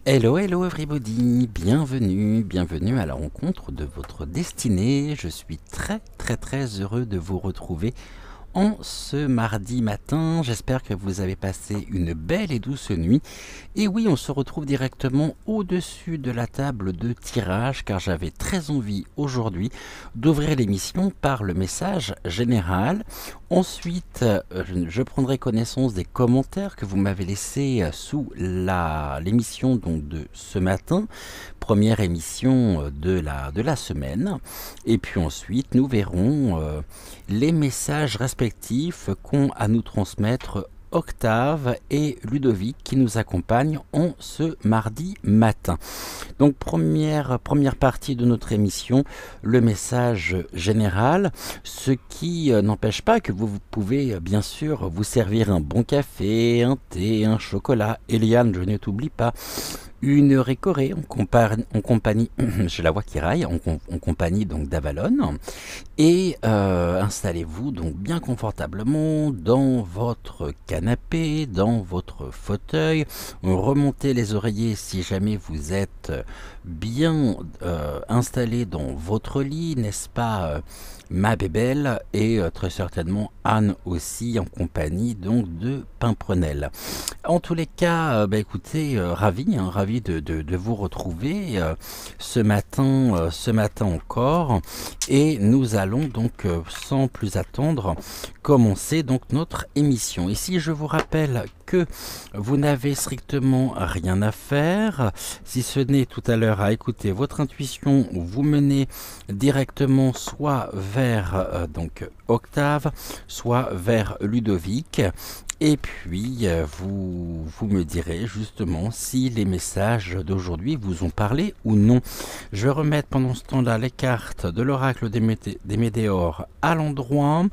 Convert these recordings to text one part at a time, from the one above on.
Hello, hello everybody, bienvenue à la rencontre de votre destinée. Je suis très heureux de vous retrouver en ce mardi matin. J'espère que vous avez passé une belle et douce nuit. Et oui, on se retrouve directement au-dessus de la table de tirage car j'avais très envie aujourd'hui d'ouvrir l'émission par le message général. Ensuite, je prendrai connaissance des commentaires que vous m'avez laissés sous l'émission donc de ce matin, première émission de la semaine. Et puis ensuite, nous verrons les messages respectifs qu'ont à nous transmettre Octave et Ludovic qui nous accompagnent en ce mardi matin. Donc première partie de notre émission, le message général, ce qui n'empêche pas que vous pouvez bien sûr vous servir un bon café, un thé, un chocolat. Eliane, je ne t'oublie pas. Une récorée en compagnie, j'ai la voix qui raille, en compagnie donc d'Avalon. Et installez-vous donc bien confortablement dans votre canapé, dans votre fauteuil. Remontez les oreillers si jamais vous êtes bien installé dans votre lit, n'est-ce pas ma bébelle, et très certainement Anne aussi en compagnie donc de Pimprenel. En tous les cas, écoutez, ravi de vous retrouver ce matin encore, et nous allons donc sans plus attendre commencer donc notre émission. Ici je vous rappelle que vous n'avez strictement rien à faire, si ce n'est tout à l'heure à écouter votre intuition, vous menez directement soit vers donc Octave, soit vers Ludovic. Et puis, vous me direz justement si les messages d'aujourd'hui vous ont parlé ou non. Je vais remettre pendant ce temps-là les cartes de l'oracle des Météores à l'endroit.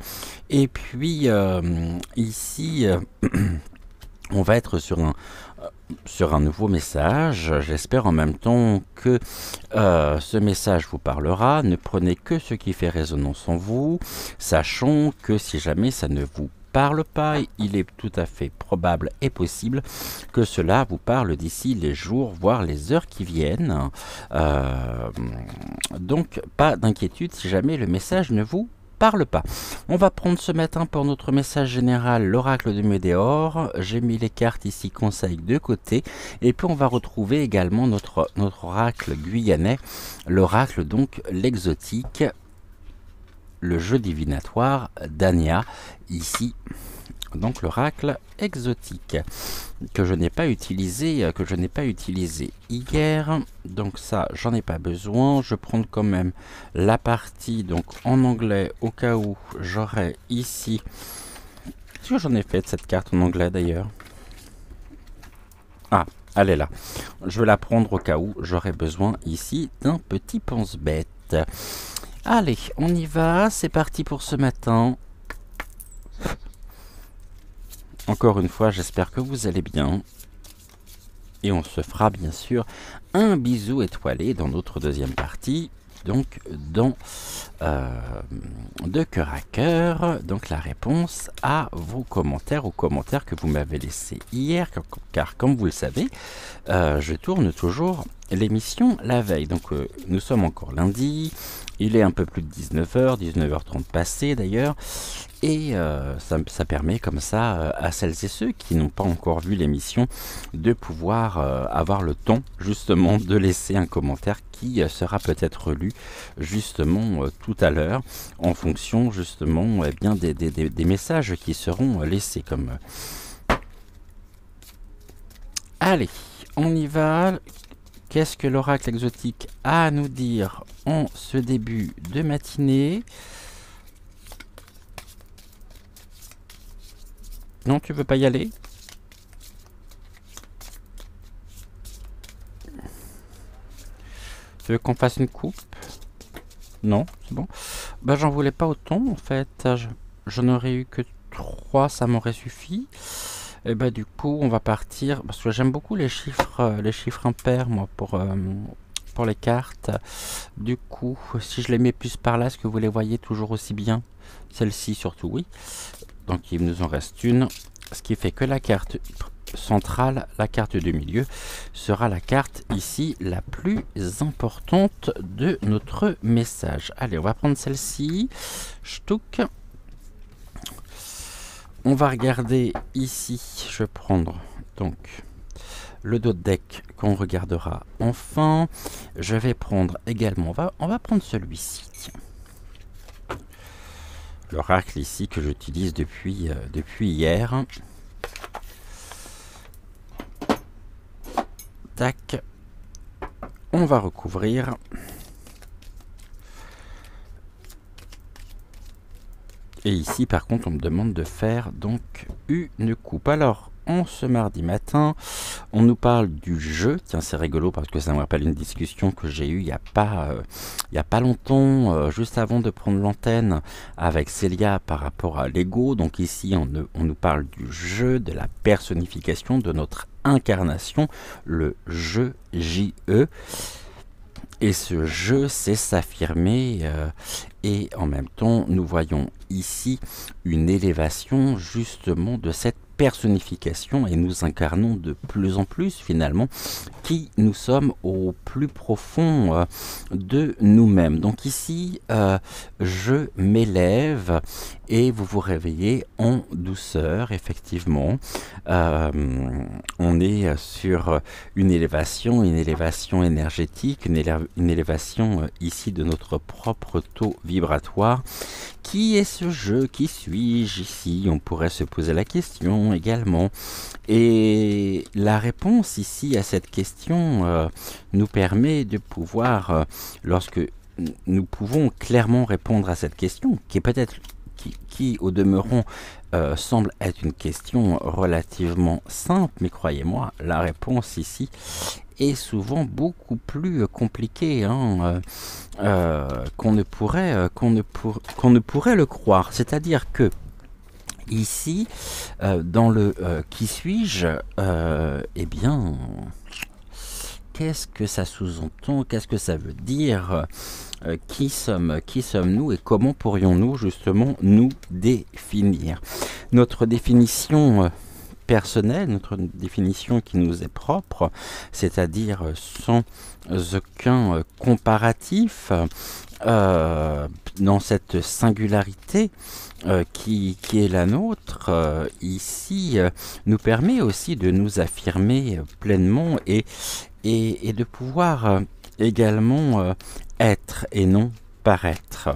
Et puis, ici, on va être sur un nouveau message. J'espère en même temps que ce message vous parlera. Ne prenez que ce qui fait résonance en vous, sachant que si jamais ça ne vous parle pas, il est tout à fait probable et possible que cela vous parle d'ici les jours, voire les heures qui viennent. Donc pas d'inquiétude si jamais le message ne vous parle pas. On va prendre ce matin pour notre message général l'oracle de Météores. J'ai mis les cartes ici conseil de côté, et puis on va retrouver également notre oracle guyanais, l'oracle donc l'exotique, le jeu divinatoire d'Ania, ici donc l'oracle exotique que je n'ai pas utilisé hier, donc ça j'en ai pas besoin. Je prends quand même la partie donc en anglais au cas où j'aurais ici, est-ce que j'en ai fait de cette carte en anglais d'ailleurs? Ah, elle est là. Je vais la prendre au cas où j'aurais besoin ici d'un petit pense-bête. Allez, on y va, c'est parti pour ce matin. Encore une fois, j'espère que vous allez bien. Et on se fera bien sûr un bisou étoilé dans notre deuxième partie. Donc, dans de cœur à cœur, donc la réponse à vos commentaires, aux commentaires que vous m'avez laissés hier. Car comme vous le savez, je tourne toujours l'émission la veille. Donc, nous sommes encore lundi. Il est un peu plus de 19h, 19h30 passé d'ailleurs. Et ça permet comme ça à celles et ceux qui n'ont pas encore vu l'émission de pouvoir avoir le temps justement de laisser un commentaire qui sera peut-être lu justement tout à l'heure en fonction justement bien des messages qui seront laissés comme... Allez, on y va. Qu'est-ce que l'oracle exotique a à nous dire en ce début de matinée? Non, tu veux pas y aller? Tu veux qu'on fasse une coupe? Non, c'est bon. Bah j'en voulais pas autant en fait. J'en aurais eu que 3, ça m'aurait suffi. Et bah du coup on va partir, parce que j'aime beaucoup les chiffres impairs moi pour les cartes. Du coup, si je les mets plus par là, est-ce que vous les voyez toujours aussi bien? Celle-ci surtout, oui. Donc il nous en reste une, ce qui fait que la carte centrale, la carte du milieu, sera la carte ici la plus importante de notre message. Allez, on va prendre celle-ci. Ch'touk. On va regarder ici, je vais prendre donc le dos de deck qu'on regardera enfin. Je vais prendre également, on va prendre celui-ci. L'oracle ici que j'utilise depuis hier. Tac. On va recouvrir. Et ici par contre on me demande de faire donc une coupe. Alors en ce mardi matin, on nous parle du jeu. Tiens, c'est rigolo parce que ça me rappelle une discussion que j'ai eue il y a pas longtemps, juste avant de prendre l'antenne avec Célia par rapport à l'ego. Donc ici, on nous parle du jeu, de la personnification, de notre incarnation, le jeu J-E. Et ce jeu, c'est s'affirmer et en même temps, nous voyons ici une élévation justement de cette personnification et nous incarnons de plus en plus finalement qui nous sommes au plus profond de nous-mêmes. Donc ici, je m'élève et vous vous réveillez en douceur, effectivement. On est sur une élévation énergétique, une élévation ici de notre propre taux vibratoire. Qui est ce jeu? Qui suis-je ici? On pourrait se poser la question également. Et la réponse ici à cette question nous permet de pouvoir, lorsque nous pouvons clairement répondre à cette question, qui est peut-être, qui au demeurant semble être une question relativement simple, mais croyez-moi, la réponse ici est souvent beaucoup plus compliquée qu'on ne pourrait le croire. C'est-à-dire que ici, dans le qui suis-je, eh bien, qu'est-ce que ça sous-entend? Qu'est-ce que ça veut dire? Qui sommes-nous et comment pourrions-nous justement nous définir? Notre définition personnelle, notre définition qui nous est propre, c'est-à-dire sans aucun comparatif, dans cette singularité qui est la nôtre, ici, nous permet aussi de nous affirmer pleinement et de pouvoir également être et non paraître.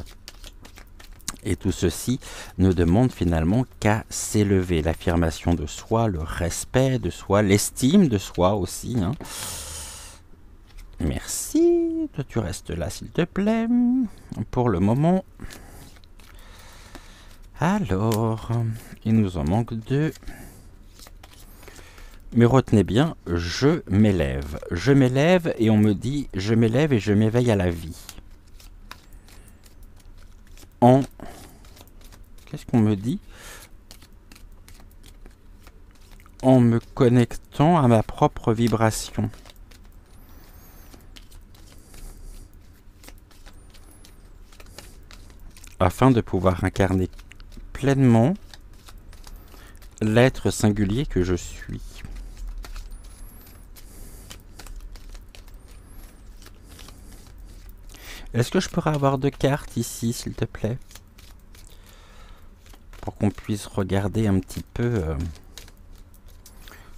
Et tout ceci ne demande finalement qu'à s'élever. L'affirmation de soi, le respect de soi, l'estime de soi aussi. Merci. Toi, tu restes là, s'il te plaît, pour le moment. Alors, il nous en manque 2. Mais retenez bien, je m'élève. Je m'élève et on me dit, je m'élève et je m'éveille à la vie. Qu'est-ce qu'on me dit? En me connectant à ma propre vibration. Afin de pouvoir incarner pleinement l'être singulier que je suis. Est-ce que je pourrais avoir 2 cartes ici, s'il te plaît? pour qu'on puisse regarder un petit peu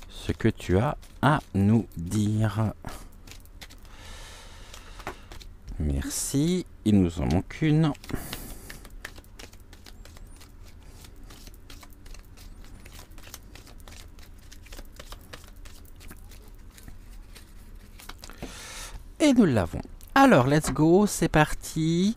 ce que tu as à nous dire. Merci, il nous en manque une. Et nous l'avons. Alors, let's go, c'est parti.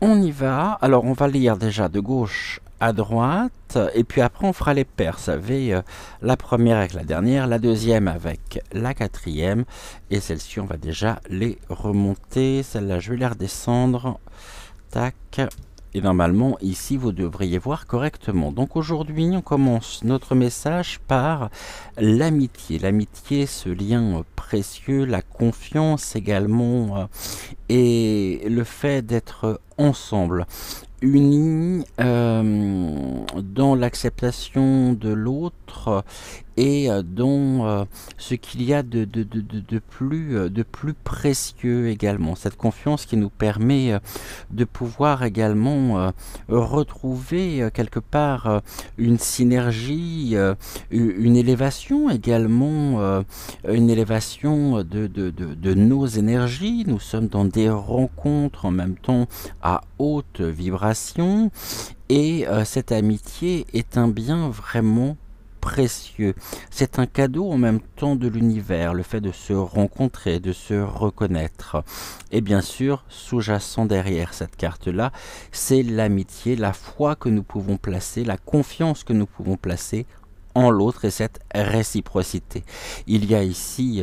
On y va. Alors, on va lire déjà de gauche à droite. Et puis après, on fera les paires. Vous savez, la première avec la dernière, la deuxième avec la quatrième. Et celle-ci, on va déjà les remonter. Celle-là, je vais la redescendre. Tac. Et normalement, ici, vous devriez voir correctement. Donc aujourd'hui, on commence notre message par l'amitié. L'amitié, ce lien précieux, la confiance également, et le fait d'être ensemble, unis dans l'acceptation de l'autre et dans ce qu'il y a de plus précieux également. Cette confiance qui nous permet de pouvoir également retrouver quelque part une synergie, une élévation également, une élévation de nos énergies. Nous sommes dans des rencontres en même temps à haute vibration et cette amitié est un bien vraiment précieux. C'est un cadeau en même temps de l'univers, le fait de se rencontrer, de se reconnaître. Et bien sûr, sous-jacent derrière cette carte-là, c'est l'amitié, la foi que nous pouvons placer, la confiance que nous pouvons placer en l'autre et cette réciprocité. Il y a ici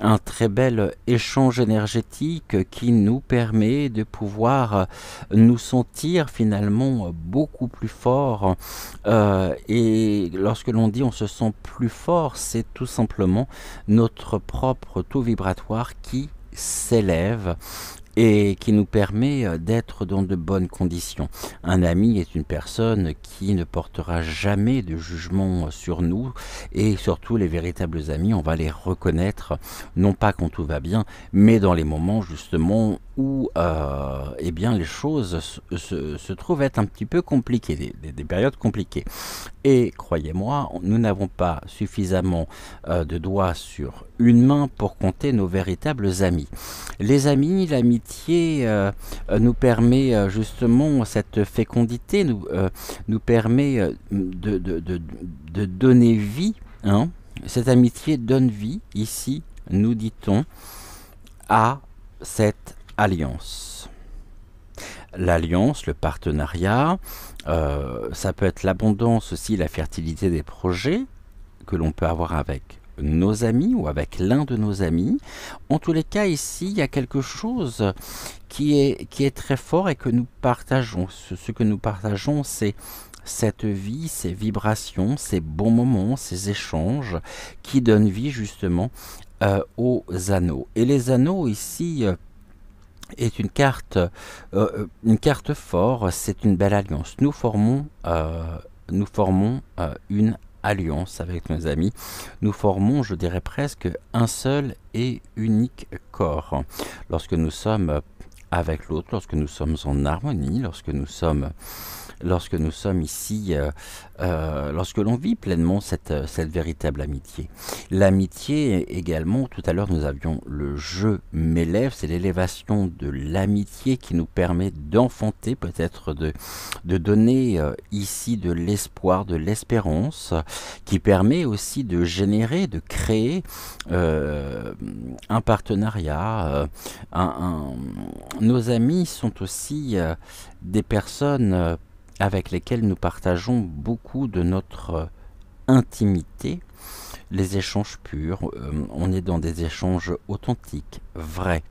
un très bel échange énergétique qui nous permet de pouvoir nous sentir finalement beaucoup plus forts et lorsque l'on dit on se sent plus fort, c'est tout simplement notre propre taux vibratoire qui s'élève et qui nous permet d'être dans de bonnes conditions. Un ami est une personne qui ne portera jamais de jugement sur nous et surtout les véritables amis, on va les reconnaître, non pas quand tout va bien, mais dans les moments justement où eh bien, les choses se trouvent être un petit peu compliquées, des périodes compliquées. Et croyez-moi, nous n'avons pas suffisamment de doigts sur une main pour compter nos véritables amis. Les amis, l'amitié nous permet justement, cette fécondité nous permet de donner vie. Hein. Cette amitié donne vie, ici, nous dit-on, à cette alliance. L'alliance, le partenariat, ça peut être l'abondance aussi, la fertilité des projets que l'on peut avoir avec nos amis ou avec l'un de nos amis. En tous les cas, ici, il y a quelque chose qui est très fort et que nous partageons. Ce que nous partageons, c'est cette vie, ces vibrations, ces bons moments, ces échanges qui donnent vie justement aux anneaux. Et les anneaux ici est une carte fort, c'est une belle alliance. Nous formons une alliance avec nos amis. Nous formons, je dirais presque, un seul et unique corps. Lorsque nous sommes avec l'autre, lorsque nous sommes en harmonie, lorsque nous sommes ici, lorsque l'on vit pleinement cette véritable amitié. L'amitié également, tout à l'heure nous avions le je m'élève, c'est l'élévation de l'amitié qui nous permet d'enfanter, peut-être de donner ici de l'espoir, de l'espérance, qui permet aussi de générer, de créer un partenariat. Nos amis sont aussi des personnes avec lesquels nous partageons beaucoup de notre intimité, les échanges purs, on est dans des échanges authentiques, vrais.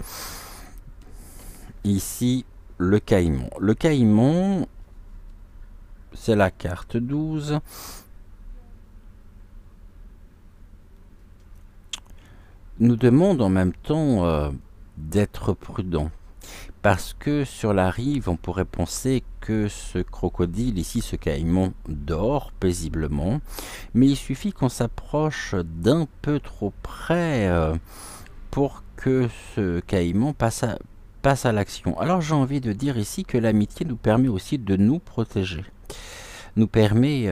Ici, le caïman. Le caïman, c'est la carte 12. Nous demande en même temps d'être prudent. Parce que sur la rive, on pourrait penser que ce crocodile, ici ce caïman, dort paisiblement, mais il suffit qu'on s'approche d'un peu trop près pour que ce caïman passe à l'action. Alors j'ai envie de dire ici que l'amitié nous permet aussi de nous protéger, nous permet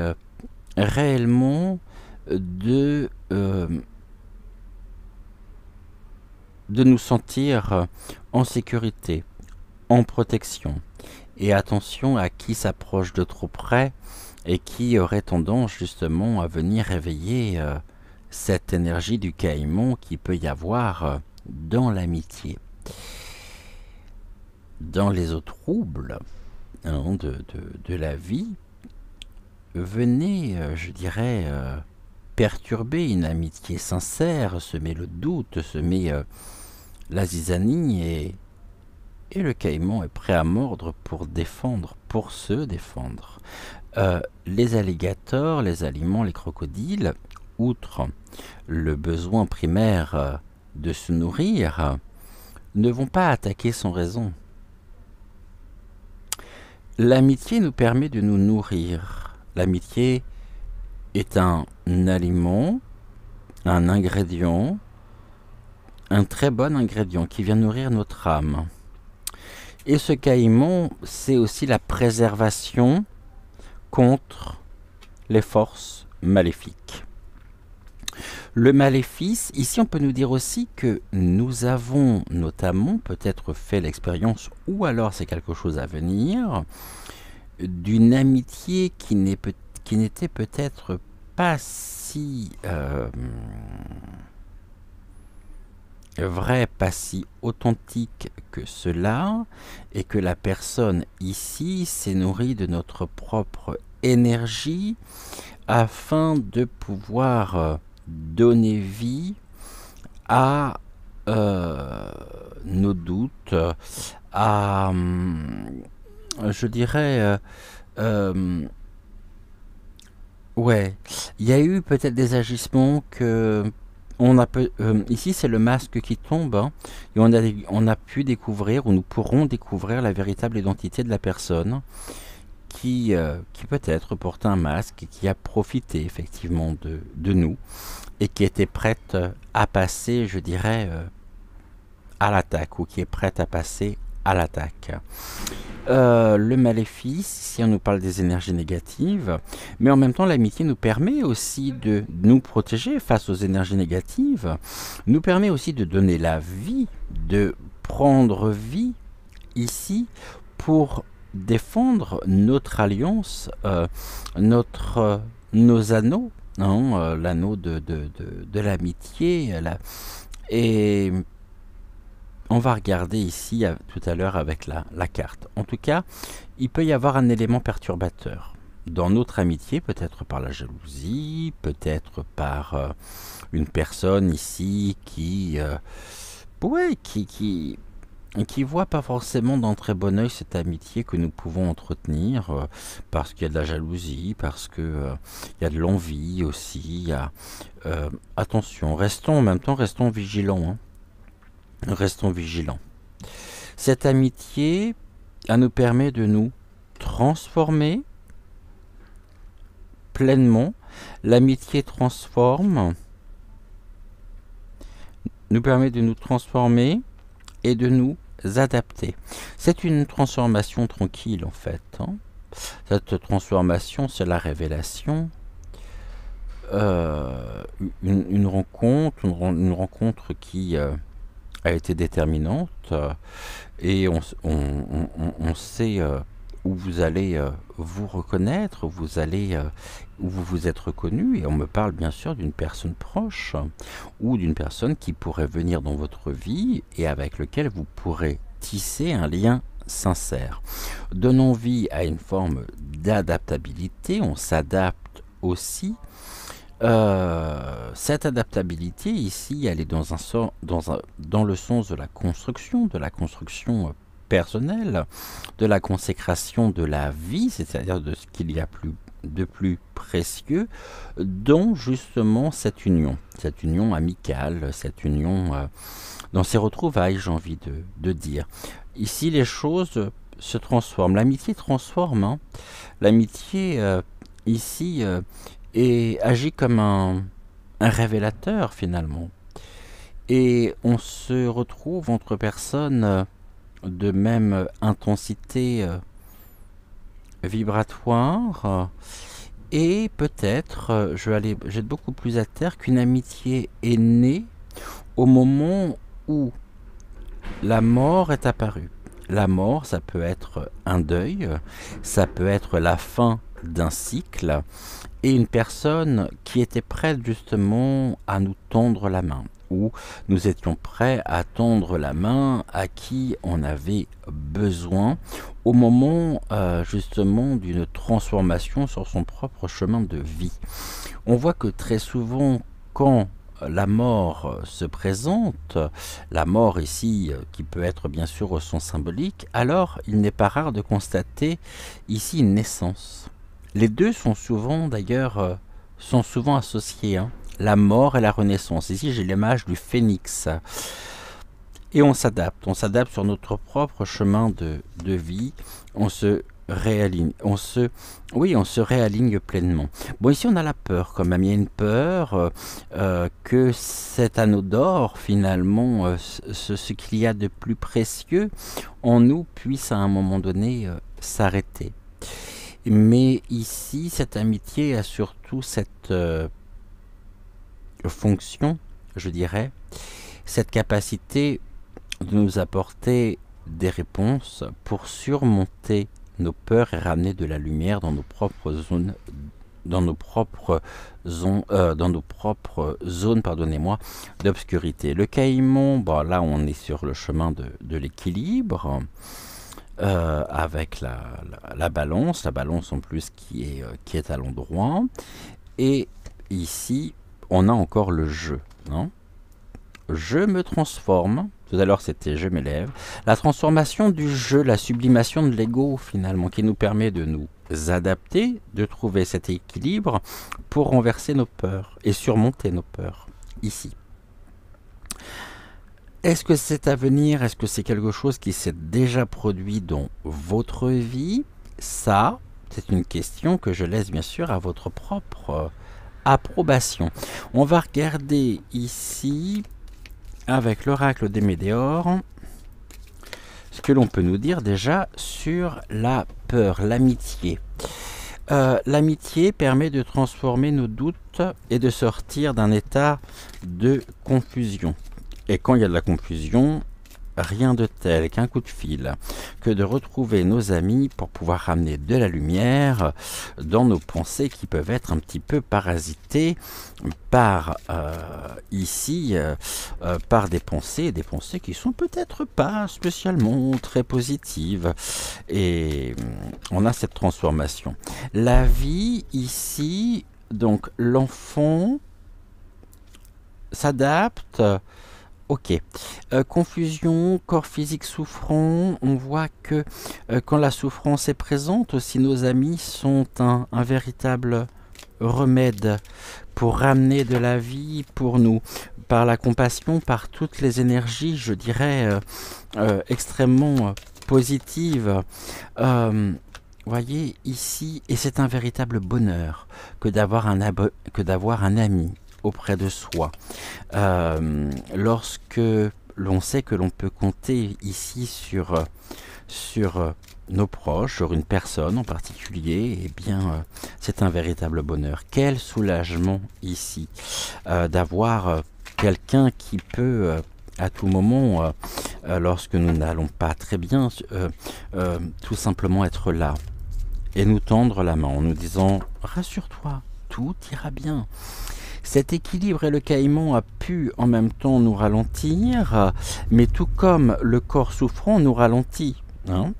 réellement de nous sentir en sécurité, en protection. Et attention à qui s'approche de trop près et qui aurait tendance justement à venir réveiller cette énergie du caïman qui peut y avoir dans l'amitié. Dans les eaux troubles de la vie, venez, je dirais, perturber une amitié sincère, semer le doute, semer la zizanie, et le caïman est prêt à mordre pour défendre, pour se défendre. Les alligators, les aliments, les crocodiles, outre le besoin primaire de se nourrir, ne vont pas attaquer sans raison. L'amitié nous permet de nous nourrir. L'amitié est un aliment, un ingrédient, un très bon ingrédient qui vient nourrir notre âme. Et ce caïman, c'est aussi la préservation contre les forces maléfiques. Le maléfice, ici on peut nous dire aussi que nous avons notamment peut-être fait l'expérience, ou alors c'est quelque chose à venir, d'une amitié qui n'était peut-être pas si vraie, pas si authentique que cela, et que la personne ici s'est nourrie de notre propre énergie afin de pouvoir donner vie à nos doutes, à, je dirais, ouais, il y a eu peut-être des agissements que ici c'est le masque qui tombe, hein, et on a pu découvrir, ou nous pourrons découvrir la véritable identité de la personne qui peut-être porte un masque, qui a profité effectivement de nous, et qui était prête à passer, je dirais, à l'attaque, ou qui est prête à passer à l'attaque. Le maléfice, ici on nous parle des énergies négatives, mais en même temps l'amitié nous permet aussi de nous protéger face aux énergies négatives, nous permet aussi de donner la vie, de prendre vie ici pour défendre notre alliance, nos anneaux, hein, l'anneau de l'amitié, et on va regarder ici tout à l'heure avec la carte. En tout cas, il peut y avoir un élément perturbateur dans notre amitié, peut-être par la jalousie, peut-être par une personne ici qui voit pas forcément d'un très bon œil cette amitié que nous pouvons entretenir, parce qu'il y a de la jalousie, parce que il y a de l'envie aussi. Attention, en même temps, restons vigilants, hein. Restons vigilants. Cette amitié, elle nous permet de nous transformer pleinement. L'amitié nous permet de nous transformer et de nous adapter. C'est une transformation tranquille en fait, hein. Cette transformation, c'est la révélation. Une rencontre qui a été déterminante, et on sait où vous allez vous reconnaître, où vous vous êtes reconnu, et on me parle bien sûr d'une personne proche, ou d'une personne qui pourrait venir dans votre vie et avec lequel vous pourrez tisser un lien sincère. Donnons vie à une forme d'adaptabilité, on s'adapte aussi. Cette adaptabilité ici, elle est dans le sens de la construction personnelle, de la consécration de la vie, c'est-à-dire de ce qu'il y a de plus précieux, dont justement cette union amicale, cette union dans ces retrouvailles, j'ai envie de dire. Ici, les choses se transforment, l'amitié transforme, hein. L'amitié ici et agit comme un révélateur finalement. Et on se retrouve entre personnes de même intensité vibratoire. Et peut-être, je vais aller jeter beaucoup plus à terre, qu'une amitié est née au moment où la mort est apparue. La mort, ça peut être un deuil, ça peut être la fin d'un cycle, et une personne qui était prête justement à nous tendre la main, ou nous étions prêts à tendre la main à qui on avait besoin au moment justement d'une transformation sur son propre chemin de vie. On voit que très souvent, quand la mort se présente, la mort ici qui peut être bien sûr au sens symbolique, alors il n'est pas rare de constater ici une naissance. Les deux sont souvent d'ailleurs associés, hein, la mort et la renaissance. Ici j'ai l'image du phénix. Et on s'adapte sur notre propre chemin de vie, on se réaligne, on se réaligne pleinement. Bon, ici on a la peur, quand même, il y a une peur que cet anneau d'or, finalement, ce qu'il y a de plus précieux en nous puisse à un moment donné s'arrêter. Mais ici, cette amitié a surtout cette fonction, je dirais, cette capacité de nous apporter des réponses pour surmonter nos peurs et ramener de la lumière dans nos propres zones, pardonnez-moi, d'obscurité. Le caïman, bon, là on est sur le chemin de l'équilibre, avec la balance en plus qui est à l'endroit. Et ici, on a encore le jeu, non ? Je me transforme. Tout à l'heure, c'était je m'élève. La transformation du jeu, la sublimation de l'ego, finalement, qui nous permet de nous adapter, de trouver cet équilibre pour renverser nos peurs et surmonter nos peurs, ici. Est-ce que c'est à venir? Est-ce que c'est quelque chose qui s'est déjà produit dans votre vie? Ça, c'est une question que je laisse bien sûr à votre propre approbation. On va regarder ici, avec l'oracle des Médéors, ce que l'on peut nous dire déjà sur la peur, l'amitié. L'amitié permet de transformer nos doutes et de sortir d'un état de confusion. Et quand il y a de la confusion, rien de tel qu'un coup de fil, que de retrouver nos amis pour pouvoir ramener de la lumière dans nos pensées qui peuvent être un petit peu parasitées par par des pensées qui sont peut-être pas spécialement très positives. Et on a cette transformation. La vie ici, donc l'enfant s'adapte. Ok. Confusion, corps physique souffrant. On voit que quand la souffrance est présente, aussi nos amis sont un véritable remède pour ramener de la vie pour nous, par la compassion, par toutes les énergies, je dirais, extrêmement positives. Voyez ici, et c'est un véritable bonheur que d'avoir un ami auprès de soi. Lorsque l'on sait que l'on peut compter ici sur nos proches, sur une personne en particulier, eh bien, c'est un véritable bonheur. Quel soulagement ici d'avoir quelqu'un qui peut à tout moment, lorsque nous n'allons pas très bien, tout simplement être là et nous tendre la main en nous disant « Rassure-toi, tout ira bien ». Cet équilibre et le caïman a pu en même temps nous ralentir, mais tout comme le corps souffrant nous ralentit. Hein ?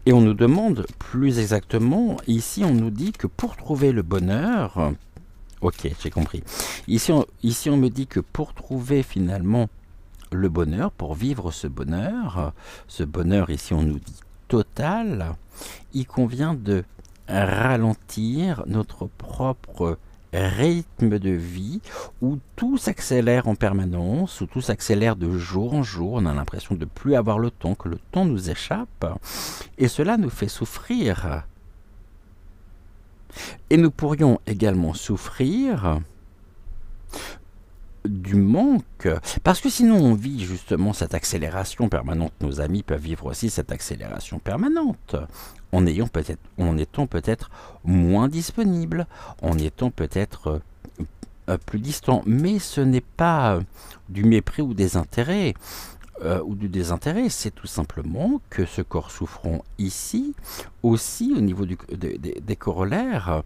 Et on nous demande plus exactement, ici on nous dit que pour trouver le bonheur, ok, j'ai compris. Ici on me dit que pour trouver finalement le bonheur, pour vivre ce bonheur ici on nous dit total, il convient de ralentir notre propre rythme de vie où tout s'accélère en permanence, où tout s'accélère de jour en jour, on a l'impression de ne plus avoir le temps, que le temps nous échappe, et cela nous fait souffrir. Et nous pourrions également souffrir du manque, parce que sinon on vit justement cette accélération permanente. Nos amis peuvent vivre aussi cette accélération permanente, en étant peut-être moins disponibles, en étant peut-être plus distants. Mais ce n'est pas du mépris ou du désintérêt, c'est tout simplement que ce corps souffrant ici, aussi au niveau des corollaires,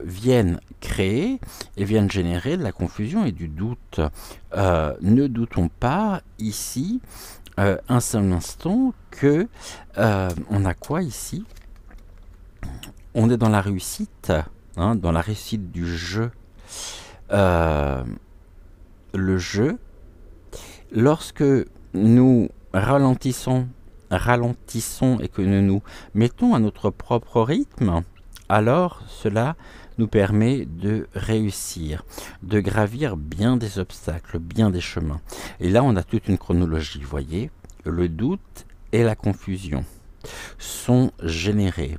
viennent créer et viennent générer de la confusion et du doute. Ne doutons pas ici un seul instant que on a quoi ici? On est dans la réussite, hein, dans la réussite du jeu. Le jeu, lorsque nous ralentissons et que nous nous mettons à notre propre rythme, alors cela nous permet de réussir, de gravir bien des obstacles, bien des chemins. Et là, on a toute une chronologie, vous voyez. Le doute et la confusion sont générés,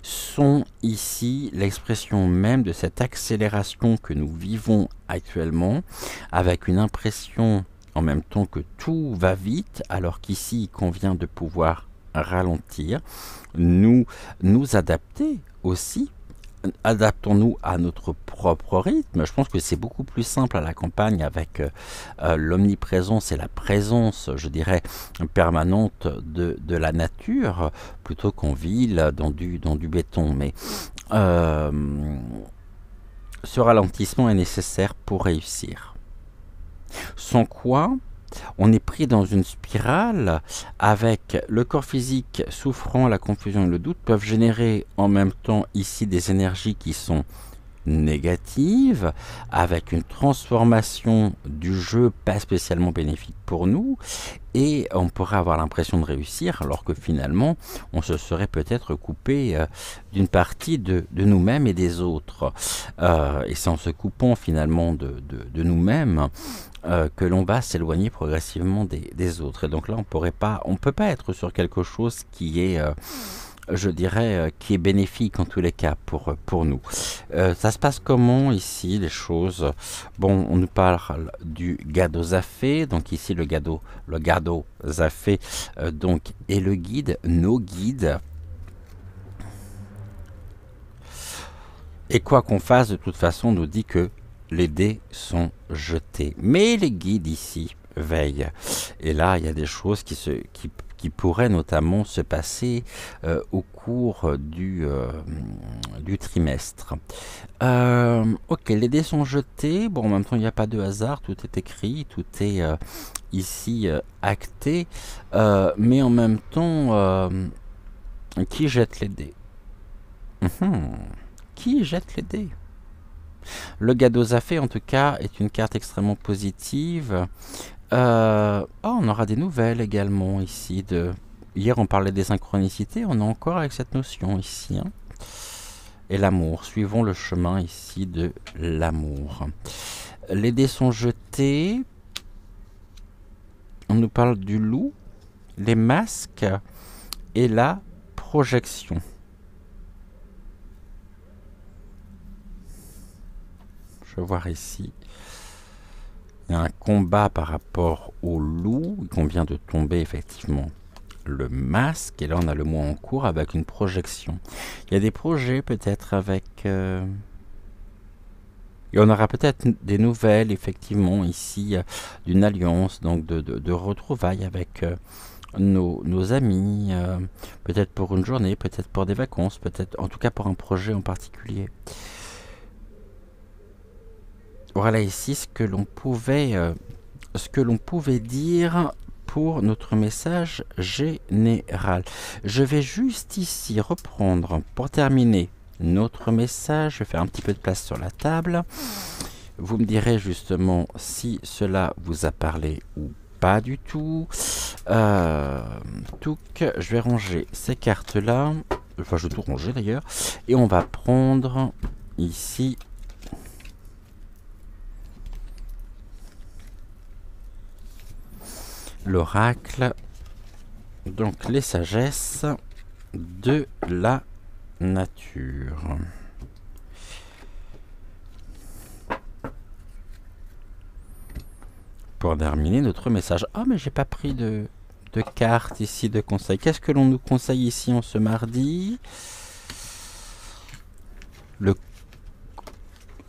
sont ici l'expression même de cette accélération que nous vivons actuellement, avec une impression en même temps que tout va vite, alors qu'ici il convient de pouvoir ralentir, nous adapter aussi. Adaptons-nous à notre propre rythme. Je pense que c'est beaucoup plus simple à la campagne avec l'omniprésence et la présence, je dirais, permanente de la nature, plutôt qu'en ville, dans du béton. Mais ce ralentissement est nécessaire pour réussir. Sans quoi, on est pris dans une spirale avec le corps physique souffrant, la confusion et le doute peuvent générer en même temps ici des énergies qui sont négatives, avec une transformation du jeu pas spécialement bénéfique pour nous, et on pourrait avoir l'impression de réussir alors que finalement on se serait peut-être coupé d'une partie de nous-mêmes et des autres. Et c'est en se coupant finalement de nous-mêmes que l'on va s'éloigner progressivement des autres. Et donc là, on peut pas être sur quelque chose qui est, je dirais, qui est bénéfique en tous les cas pour nous. Ça se passe comment ici, les choses? Bon, on nous parle du Gado Zafé, donc ici le Gado Zafé, donc est le guide, nos guides. Et quoi qu'on fasse, de toute façon, on nous dit que les dés sont jetés. Mais les guides ici veillent. Et là, il y a des choses qui pourraient notamment se passer au cours du trimestre. Ok, les dés sont jetés. Bon, en même temps, il n'y a pas de hasard. Tout est écrit, tout est ici acté. Mais en même temps, qui jette les dés? Qui jette les dés? Le Gado Zafé, en tout cas, est une carte extrêmement positive. On aura des nouvelles également ici. Hier, on parlait des synchronicités. On est encore avec cette notion ici. Hein. Et l'amour. Suivons le chemin ici de l'amour. Les dés sont jetés. On nous parle du loup, les masques et la projection. Je vais voir ici. Il y a un combat par rapport au loup. Il convient de tomber effectivement le masque. Et là, on a le mot en cours avec une projection. Il y a des projets peut-être avec... Et on aura peut-être des nouvelles, effectivement, ici, d'une alliance, donc de retrouvailles avec nos amis. Peut-être pour une journée, peut-être pour des vacances, peut-être en tout cas pour un projet en particulier. Voilà ici ce que l'on pouvait dire pour notre message général. Je vais juste ici reprendre pour terminer notre message. Je vais faire un petit peu de place sur la table. Vous me direz justement si cela vous a parlé ou pas du tout. Donc, je vais ranger ces cartes-là. Enfin, je vais tout ranger d'ailleurs. Et on va prendre ici... l'oracle, donc les sagesses de la nature. pour terminer notre message. Ah, mais j'ai pas pris de carte ici de conseil. Qu'est-ce que l'on nous conseille ici en ce mardi?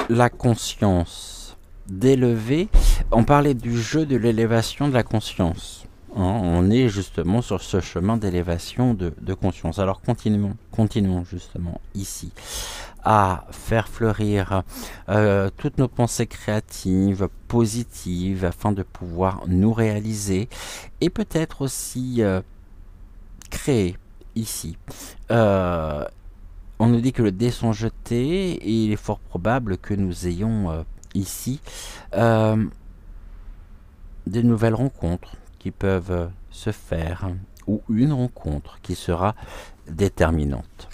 La conscience d'élever. On parlait du jeu de l'élévation de la conscience. On est justement sur ce chemin d'élévation de conscience. Alors continuons justement ici à faire fleurir toutes nos pensées créatives, positives, afin de pouvoir nous réaliser et peut-être aussi créer ici. On nous dit que les dés sont jetés et il est fort probable que nous ayons ici des nouvelles rencontres qui peuvent se faire ou une rencontre qui sera déterminante.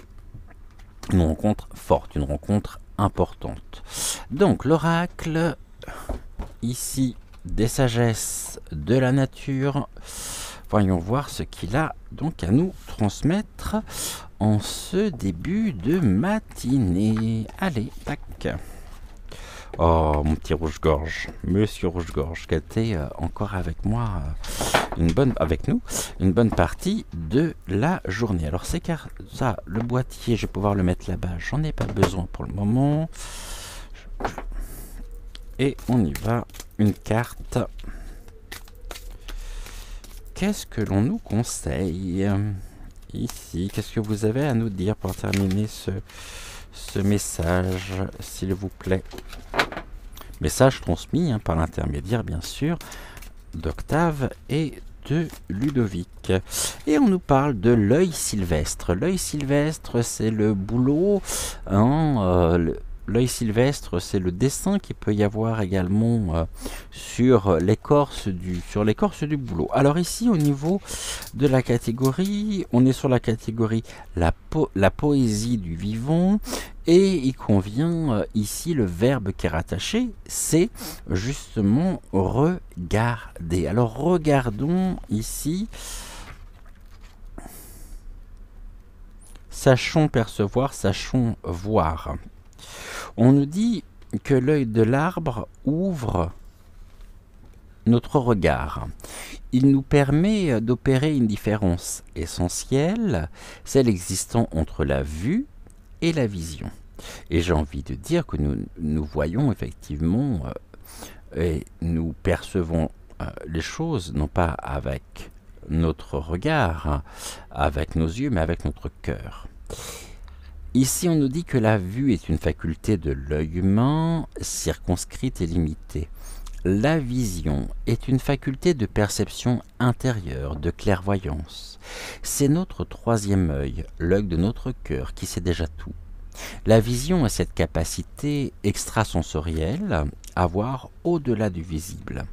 Une rencontre forte, une rencontre importante. Donc l'oracle, ici, des sagesses de la nature. Voyons voir ce qu'il a donc à nous transmettre en ce début de matinée. Allez, tac. Oh, mon petit rouge-gorge, monsieur rouge-gorge, qui était encore avec moi, avec nous, une bonne partie de la journée. Alors c'est car ça, le boîtier, je vais pouvoir le mettre là-bas, j'en ai pas besoin pour le moment. Et on y va, une carte. Qu'est-ce que l'on nous conseille ici? Qu'est-ce que vous avez à nous dire pour terminer ce message, s'il vous plaît? Message transmis par l'intermédiaire, bien sûr, d'Octave et de Ludovic. Et on nous parle de l'œil sylvestre. L'œil sylvestre, c'est le boulot. L'œil sylvestre, c'est le dessin qu'il peut y avoir également sur l'écorce du boulot. Alors ici, au niveau de la catégorie, on est sur la catégorie la poésie du vivant. Et il convient ici, le verbe qui est rattaché, c'est justement regarder. Alors regardons ici. Sachons percevoir, sachons voir. On nous dit que l'œil de l'arbre ouvre notre regard. Il nous permet d'opérer une différence essentielle, celle existant entre la vue et la vision. Et j'ai envie de dire que nous voyons effectivement et nous percevons les choses, non pas avec notre regard, avec nos yeux, mais avec notre cœur. Ici, on nous dit que la vue est une faculté de l'œil humain, circonscrite et limitée. La vision est une faculté de perception intérieure, de clairvoyance. C'est notre troisième œil, l'œil de notre cœur, qui sait déjà tout. La vision est cette capacité extrasensorielle à voir au-delà du visible.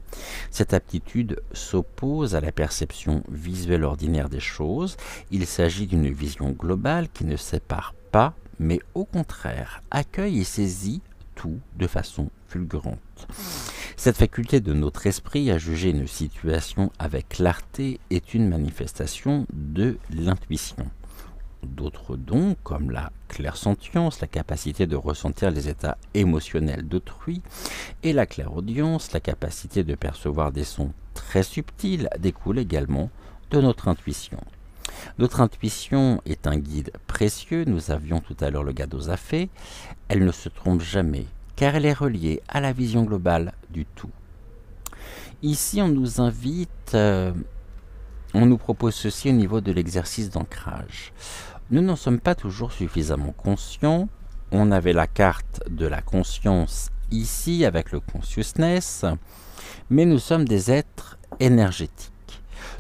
Cette aptitude s'oppose à la perception visuelle ordinaire des choses. Il s'agit d'une vision globale qui ne sépare pas, mais au contraire, accueille et saisit tout de façon fulgurante. Cette faculté de notre esprit à juger une situation avec clarté est une manifestation de l'intuition. D'autres dons, comme la clairsentience, la capacité de ressentir les états émotionnels d'autrui, et la clairaudience, la capacité de percevoir des sons très subtils, découlent également de notre intuition. Notre intuition est un guide précieux, nous avions tout à l'heure le gadosafé, elle ne se trompe jamais, car elle est reliée à la vision globale du tout. Ici, on nous invite, on nous propose ceci au niveau de l'exercice d'ancrage. Nous n'en sommes pas toujours suffisamment conscients. On avait la carte de la conscience ici avec le consciousness, mais nous sommes des êtres énergétiques.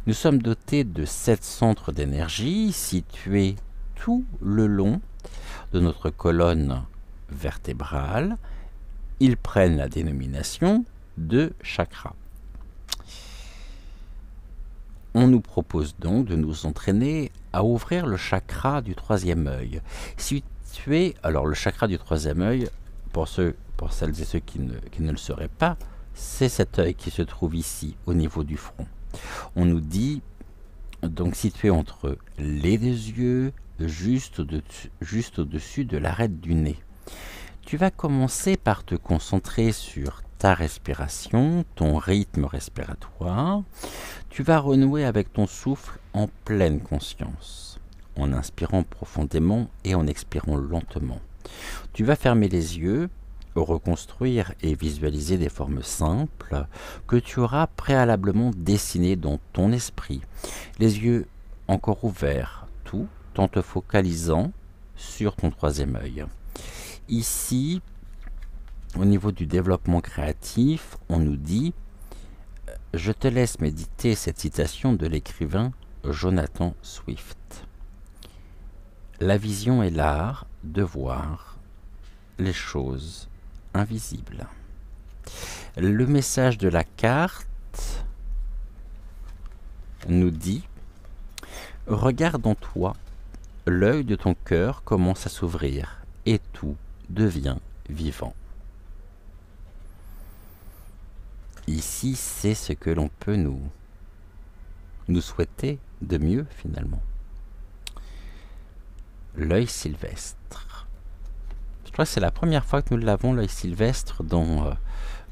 Nous sommes dotés de 7 centres d'énergie situés tout le long de notre colonne vertébrale. Ils prennent la dénomination de chakras. On nous propose donc de nous entraîner à ouvrir le chakra du troisième œil. Alors le chakra du troisième œil, pour celles et ceux qui ne le sauraient pas, c'est cet œil qui se trouve ici, au niveau du front. On nous dit, donc situé entre les deux yeux, juste au-dessus de l'arête du nez. Tu vas commencer par te concentrer sur ta respiration, ton rythme respiratoire. Tu vas renouer avec ton souffle en pleine conscience, en inspirant profondément et en expirant lentement. Tu vas fermer les yeux, reconstruire et visualiser des formes simples que tu auras préalablement dessinées dans ton esprit, les yeux encore ouverts, tout en te focalisant sur ton troisième œil. Ici, au niveau du développement créatif, on nous dit « Je te laisse méditer cette citation de l'écrivain Jonathan Swift. La vision est l'art de voir les choses invisibles. » Le message de la carte nous dit « Regarde en toi, l'œil de ton cœur commence à s'ouvrir et tout devient vivant. » Ici, c'est ce que l'on peut nous souhaiter de mieux finalement. L'œil sylvestre. Je crois que c'est la première fois que nous l'avons, l'œil sylvestre, dans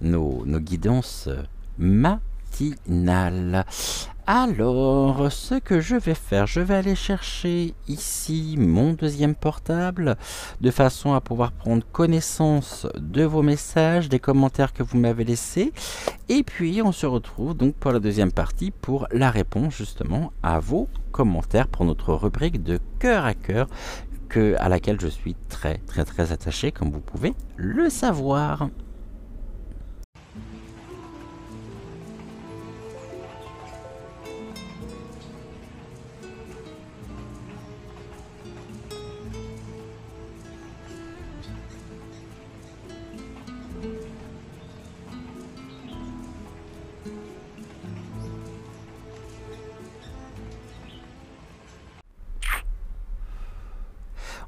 nos guidances matinales. Alors, ce que je vais faire, je vais aller chercher ici mon deuxième portable, de façon à pouvoir prendre connaissance de vos messages, des commentaires que vous m'avez laissés. Et puis, on se retrouve donc pour la deuxième partie, pour la réponse justement à vos commentaires, pour notre rubrique de cœur à cœur, à laquelle je suis très attaché, comme vous pouvez le savoir.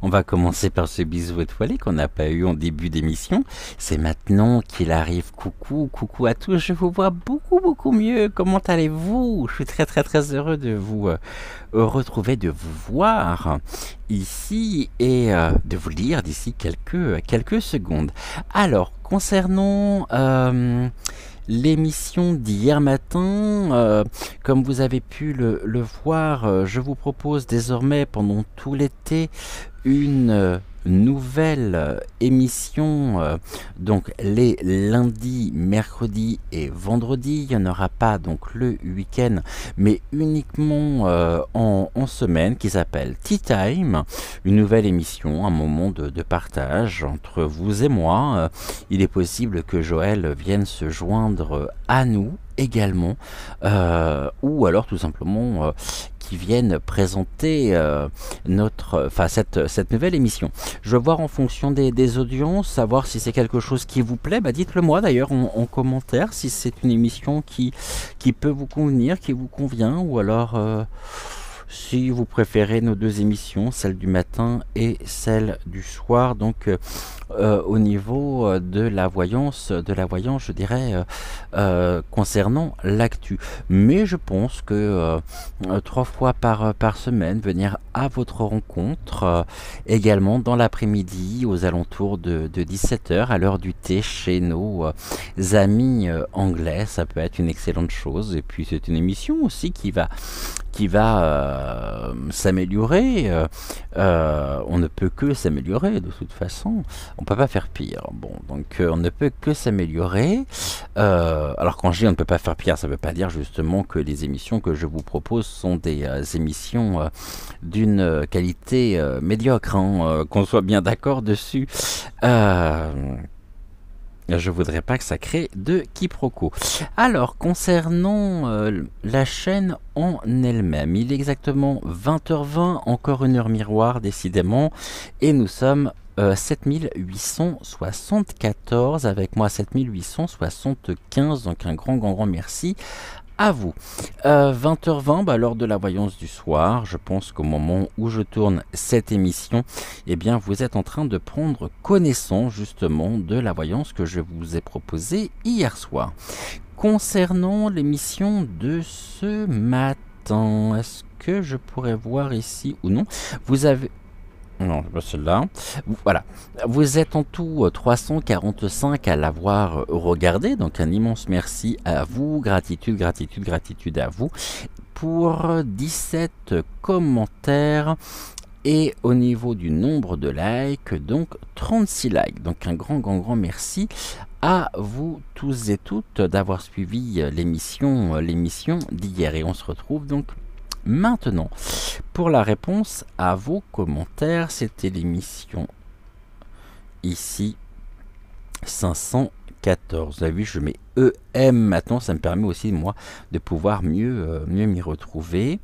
On va commencer par ce bisou étoilé qu'on n'a pas eu en début d'émission. C'est maintenant qu'il arrive. Coucou à tous. Je vous vois beaucoup mieux. Comment allez-vous? Je suis très heureux de vous retrouver, de vous voir ici et de vous lire d'ici quelques secondes. Alors, concernant l'émission d'hier matin, comme vous avez pu le voir, je vous propose désormais pendant tout l'été une nouvelle émission, donc les lundis, mercredis et vendredis. Il n'y en aura pas donc le week-end, mais uniquement en semaine, qui s'appelle Tea Time, une nouvelle émission, un moment de partage entre vous et moi. Il est possible que Joël vienne se joindre à nous également, ou alors tout simplement qui viennent présenter cette nouvelle émission. Je vais voir en fonction des audiences, savoir si c'est quelque chose qui vous plaît. Dites-le moi d'ailleurs en commentaire si c'est une émission qui peut vous convenir, qui vous convient, ou alors si vous préférez nos deux émissions, celle du matin et celle du soir. Donc au niveau de la voyance, je dirais, concernant l'actu. Mais je pense que 3 fois par semaine, venir à votre rencontre, également dans l'après-midi, aux alentours de 17h, à l'heure du thé, chez nos amis anglais, ça peut être une excellente chose. Et puis c'est une émission aussi qui va s'améliorer. On ne peut que s'améliorer de toute façon. On peut pas faire pire. Bon, donc on ne peut que s'améliorer. Alors quand je dis on ne peut pas faire pire, ça ne veut pas dire justement que les émissions que je vous propose sont des émissions d'une qualité médiocre, hein, qu'on soit bien d'accord dessus. Je voudrais pas que ça crée de quiproquo. Alors, concernant la chaîne en elle-même, il est exactement 20h20, encore une heure miroir décidément, et nous sommes 7874, avec moi 7875, donc un grand merci à vous. 20h20, lors de la voyance du soir, je pense qu'au moment où je tourne cette émission, eh bien vous êtes en train de prendre connaissance justement de la voyance que je vous ai proposée hier soir. Concernant l'émission de ce matin, est-ce que je pourrais voir ici ou non? Vous avez... Non, c'est pas celle-là. Voilà. Vous êtes en tout 345 à l'avoir regardé. Donc un immense merci à vous. Gratitude, gratitude, gratitude à vous. Pour 17 commentaires. Et au niveau du nombre de likes, donc 36 likes. Donc un grand merci à vous tous et toutes d'avoir suivi l'émission d'hier. Et on se retrouve donc maintenant pour la réponse à vos commentaires. C'était l'émission ici 514. Vous avez vu, je mets EM maintenant, ça me permet aussi moi de pouvoir mieux m'y retrouver.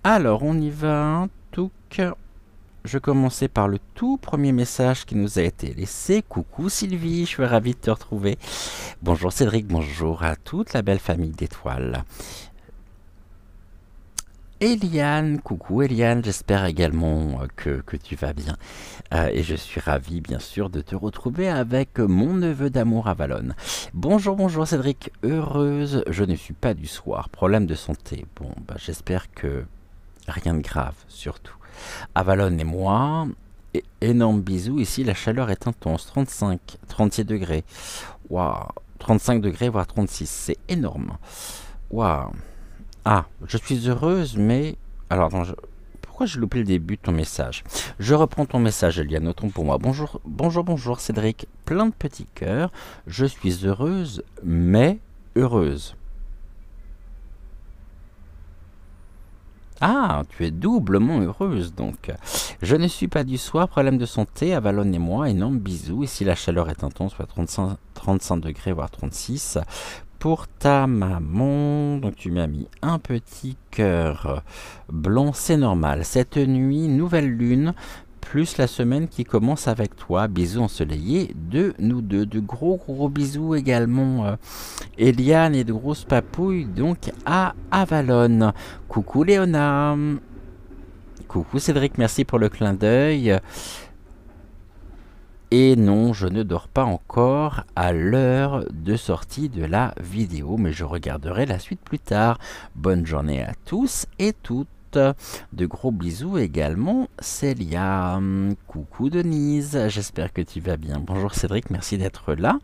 Alors on y va. Touc. Je commençais par le tout premier message qui nous a été laissé. Coucou Sylvie, je suis ravi de te retrouver. Bonjour Cédric, bonjour à toute la belle famille d'étoiles. Eliane, coucou Eliane, j'espère également que tu vas bien. Et je suis ravi bien sûr de te retrouver avec mon neveu d'amour Avalon. Bonjour, bonjour Cédric, heureuse, je ne suis pas du soir, problème de santé. Bon, bah, j'espère que rien de grave surtout. Avalon et moi, énorme bisous, ici la chaleur est intense, 35, 36 degrés. Waouh, 35 degrés voire 36, c'est énorme. Waouh. Ah, je suis heureuse, mais... Alors, attends, pourquoi j'ai loupé le début de ton message? Je reprends ton message, Eliane, autant pour moi. Bonjour, bonjour, bonjour, Cédric. Plein de petits cœurs. Je suis heureuse, mais heureuse. Ah, tu es doublement heureuse, donc. Je ne suis pas du soir, problème de santé, Avalon et moi, énorme bisous. Ici, la chaleur est intense, soit 35 degrés, voire 36. Pour ta maman, donc tu m'as mis un petit cœur blanc, c'est normal. Cette nuit, nouvelle lune, plus la semaine qui commence avec toi. Bisous ensoleillés de nous deux. De gros bisous également, Eliane, et de grosses papouilles donc à Avalon. Coucou Léona. Coucou Cédric, merci pour le clin d'œil. Et non, je ne dors pas encore à l'heure de sortie de la vidéo, mais je regarderai la suite plus tard. Bonne journée à tous et toutes. De gros bisous également, Célia. Coucou Denise, j'espère que tu vas bien. Bonjour Cédric, merci d'être là.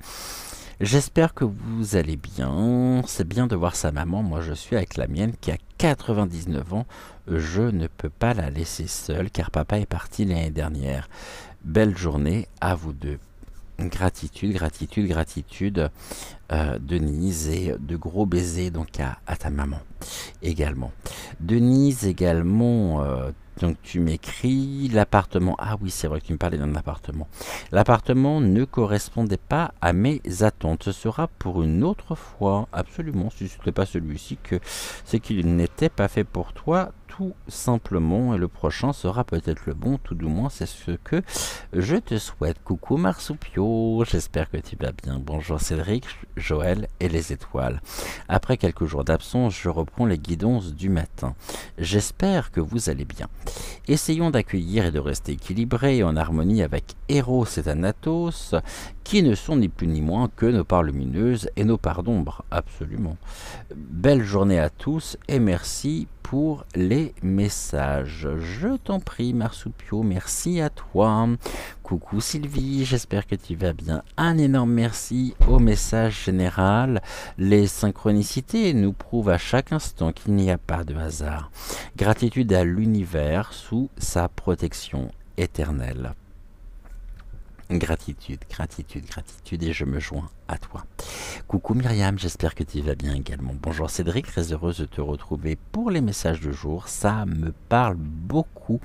J'espère que vous allez bien. C'est bien de voir sa maman. Moi, je suis avec la mienne qui a 99 ans. Je ne peux pas la laisser seule car papa est parti l'année dernière. Belle journée à vous deux. Gratitude, gratitude, gratitude, Denise, et de gros baisers donc à ta maman également. Denise également, donc tu m'écris l'appartement. Ah oui, c'est vrai que tu me parlais d'un appartement. L'appartement ne correspondait pas à mes attentes. Ce sera pour une autre fois. Absolument, si ce n'était pas celui-ci, que c'est qu'il n'était pas fait pour toi, tout simplement. Et le prochain sera peut-être le bon, tout du moins c'est ce que je te souhaite. Coucou Marsoupio, j'espère que tu vas bien. Bonjour Cédric, Joël et les étoiles. Après quelques jours d'absence, je reprends les guidances du matin. J'espère que vous allez bien. Essayons d'accueillir et de rester équilibrés et en harmonie avec Eros et Thanatos, qui ne sont ni plus ni moins que nos parts lumineuses et nos parts d'ombre. Absolument. Belle journée à tous et merci pour les messages. Je t'en prie Marsoupio, merci à toi. Coucou Sylvie, j'espère que tu vas bien. Un énorme merci au message général. Les synchronicités nous prouvent à chaque instant qu'il n'y a pas de hasard. Gratitude à l'univers sous sa protection éternelle. Gratitude, gratitude, gratitude, et je me joins à toi. Coucou Myriam, j'espère que tu vas bien également. Bonjour Cédric, très heureuse de te retrouver pour les messages de jour. Ça me parle beaucoup.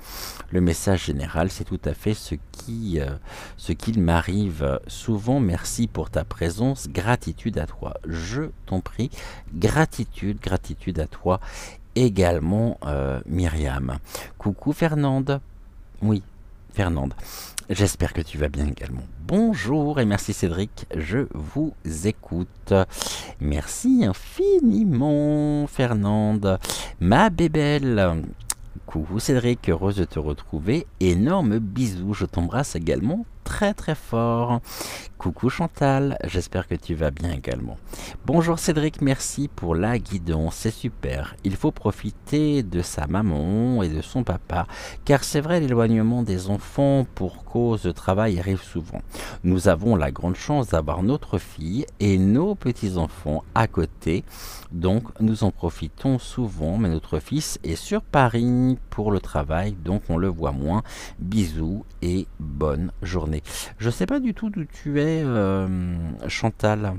Le message général, c'est tout à fait ce qu'il m'arrive souvent. Merci pour ta présence, gratitude à toi. Je t'en prie, gratitude, gratitude à toi également, Myriam. Coucou Fernande. Oui, Fernande. J'espère que tu vas bien également. Bonjour et merci Cédric, je vous écoute. Merci infiniment Fernande. Ma bébelle. Coucou Cédric, heureuse de te retrouver. Énorme bisous, je t'embrasse également très très fort. Coucou Chantal, j'espère que tu vas bien également. Bonjour Cédric, merci pour la guidance, c'est super. Il faut profiter de sa maman et de son papa, car c'est vrai, l'éloignement des enfants pour cause de travail arrive souvent. Nous avons la grande chance d'avoir notre fille et nos petits-enfants à côté, donc nous en profitons souvent, mais notre fils est sur Paris pour le travail, donc on le voit moins. Bisous et bonne journée. Je sais pas du tout d'où tu es, Chantal.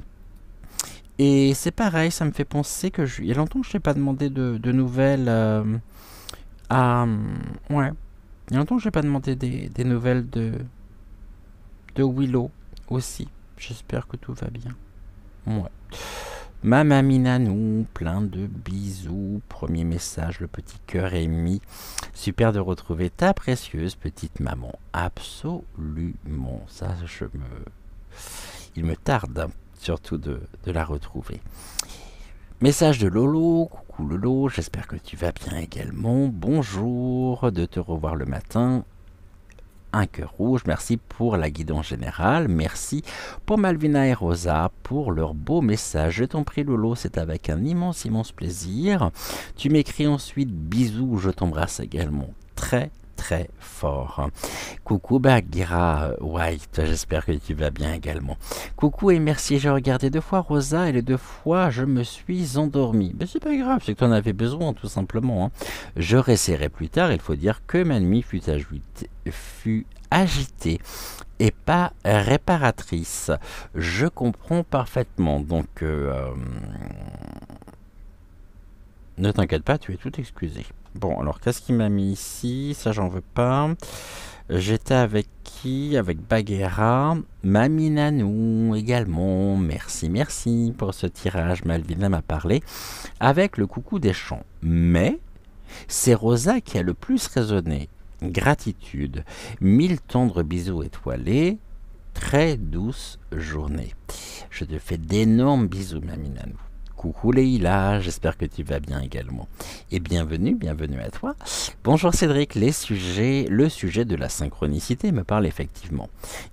Et c'est pareil, ça me fait penser que il y a longtemps que je t'ai pas demandé de nouvelles à... Ouais, il y a longtemps que je n'ai pas demandé des nouvelles de Willow aussi. J'espère que tout va bien. Ouais. Ma mamie Nanou, plein de bisous. Premier message, le petit cœur est mis. Super de retrouver ta précieuse petite maman. Absolument. Ça, il me tarde surtout de la retrouver. Message de Lolo. Coucou Lolo, j'espère que tu vas bien également. Bonjour, de te revoir le matin. Un cœur rouge, merci pour la guidance générale, merci pour Malvina et Rosa pour leur beau message. Je t'en prie Lolo, c'est avec un immense plaisir. Tu m'écris ensuite bisous, je t'embrasse également très fort. Coucou Bagheera White, j'espère que tu vas bien également. Coucou et merci, j'ai regardé 2 fois Rosa et les 2 fois je me suis endormi. Mais c'est pas grave, c'est que tu en avais besoin tout simplement. Je réessayerai plus tard, il faut dire que ma nuit fut agitée et pas réparatrice. Je comprends parfaitement, donc ne t'inquiète pas, tu es tout excusé. Bon, alors qu'est-ce qu'il m'a mis ici? Ça, j'en veux pas. J'étais avec qui? Avec Bagheera. Mamie Nanou également. Merci pour ce tirage. Malvina m'a parlé. Avec le coucou des champs. Mais c'est Rosa qui a le plus résonné. Gratitude. 1000 tendres bisous étoilés. Très douce journée. Je te fais d'énormes bisous, Mamie Nanou. Coucou Leïla, j'espère que tu vas bien également. Et bienvenue à toi. Bonjour Cédric, le sujet de la synchronicité me parle effectivement.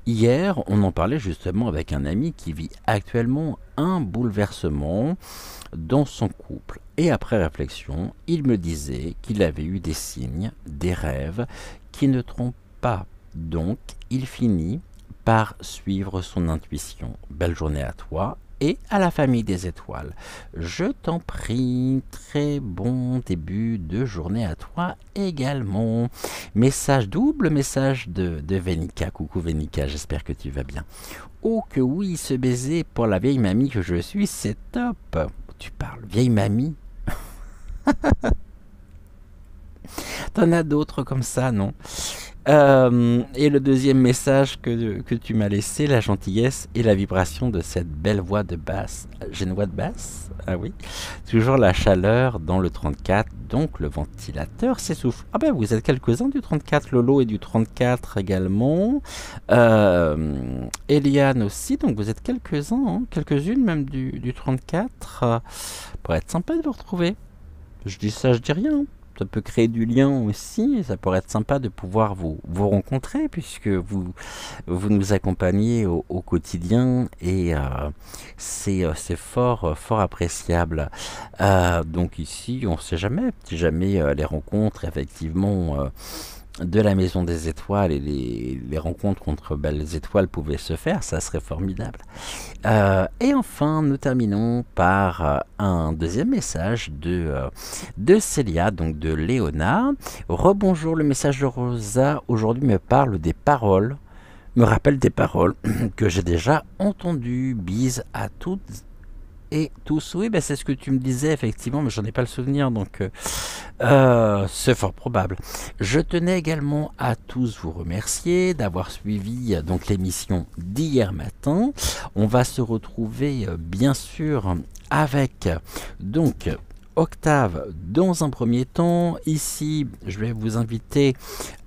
Hier, on en parlait justement avec un ami qui vit actuellement un bouleversement dans son couple. Et après réflexion, il me disait qu'il avait eu des signes, des rêves qui ne trompent pas. Donc, il finit par suivre son intuition. Belle journée à toi. Et à la famille des étoiles. Je t'en prie, très bon début de journée à toi également. Double message de Vénica. Coucou Vénica, j'espère que tu vas bien. Oh que oui, ce baiser pour la vieille mamie que je suis, c'est top. Tu parles, vieille mamie? T'en as d'autres comme ça, non? Et le deuxième message que tu m'as laissé, la gentillesse et la vibration de cette belle voix de basse. J'ai une voix de basse? Ah oui. Toujours la chaleur dans le 34, donc le ventilateur s'essouffle. Ah ben vous êtes quelques-uns du 34, Lolo et du 34 également. Eliane aussi, donc vous êtes quelques-uns, hein, quelques-unes même du 34. Pourrait être sympa de vous retrouver. Je dis ça, je dis rien. Ça peut créer du lien aussi, et ça pourrait être sympa de pouvoir vous rencontrer puisque vous nous accompagnez au quotidien et c'est fort appréciable. Donc ici, on ne sait jamais, si jamais les rencontres effectivement de la Maison des Étoiles et les rencontres contre belles étoiles pouvaient se faire, ça serait formidable. Et enfin, nous terminons par un deuxième message de Célia, donc de Léona. Rebonjour, le message de Rosa aujourd'hui me rappelle des paroles que j'ai déjà entendues. Bise à toutes et tous. Oui, ben c'est ce que tu me disais effectivement, mais j'en ai pas le souvenir, donc c'est fort probable. Je tenais également à tous vous remercier d'avoir suivi donc l'émission d'hier matin. On va se retrouver bien sûr avec donc Octave dans un premier temps. Ici, je vais vous inviter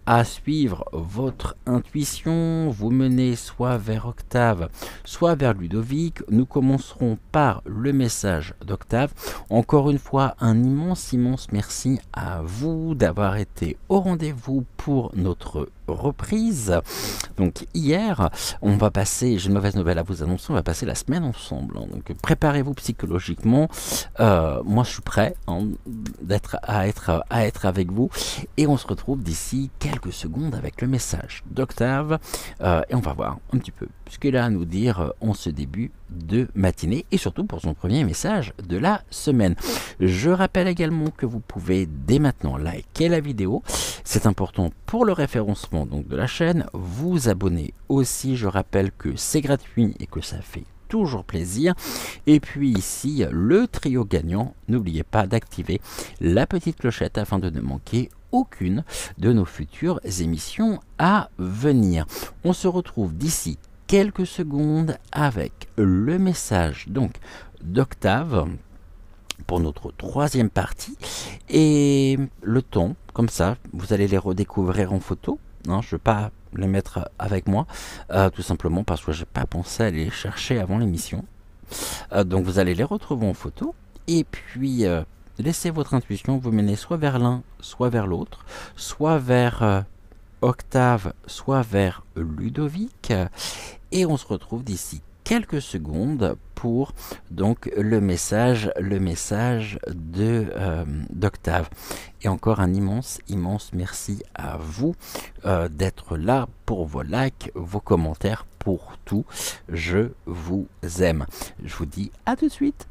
à suivre votre intuition, vous menez soit vers Octave, soit vers Ludovic. Nous commencerons par le message d'Octave. Encore une fois, un immense merci à vous d'avoir été au rendez-vous pour notre reprise. Donc hier, on va passer, j'ai une mauvaise nouvelle à vous annoncer, on va passer la semaine ensemble. Donc préparez-vous psychologiquement. Moi, je suis prêt à être avec vous. Et on se retrouve d'ici quelques secondes avec le message d'Octave. Et on va voir un petit peu ce qu'il a à nous dire en ce début de matinée et surtout pour son premier message de la semaine. Je rappelle également que vous pouvez dès maintenant liker la vidéo. C'est important pour le référencement donc de la chaîne. Vous abonner aussi. Je rappelle que c'est gratuit et que ça fait toujours plaisir. Et puis ici, le trio gagnant. N'oubliez pas d'activer la petite clochette afin de ne manquer aucune de nos futures émissions à venir. On se retrouve d'ici quelques secondes avec le message donc d'Octave pour notre troisième partie et le ton comme ça vous allez les redécouvrir en photo, hein, je ne vais pas les mettre avec moi tout simplement parce que j'ai pas pensé à les chercher avant l'émission, donc vous allez les retrouver en photo et puis laissez votre intuition vous mener soit vers l'un soit vers l'autre, soit vers Octave soit vers Ludovic, et on se retrouve d'ici quelques secondes pour donc le message de d'Octave. Et encore un immense merci à vous d'être là pour vos likes, vos commentaires, pour tout. Je vous aime. Je vous dis à tout de suite.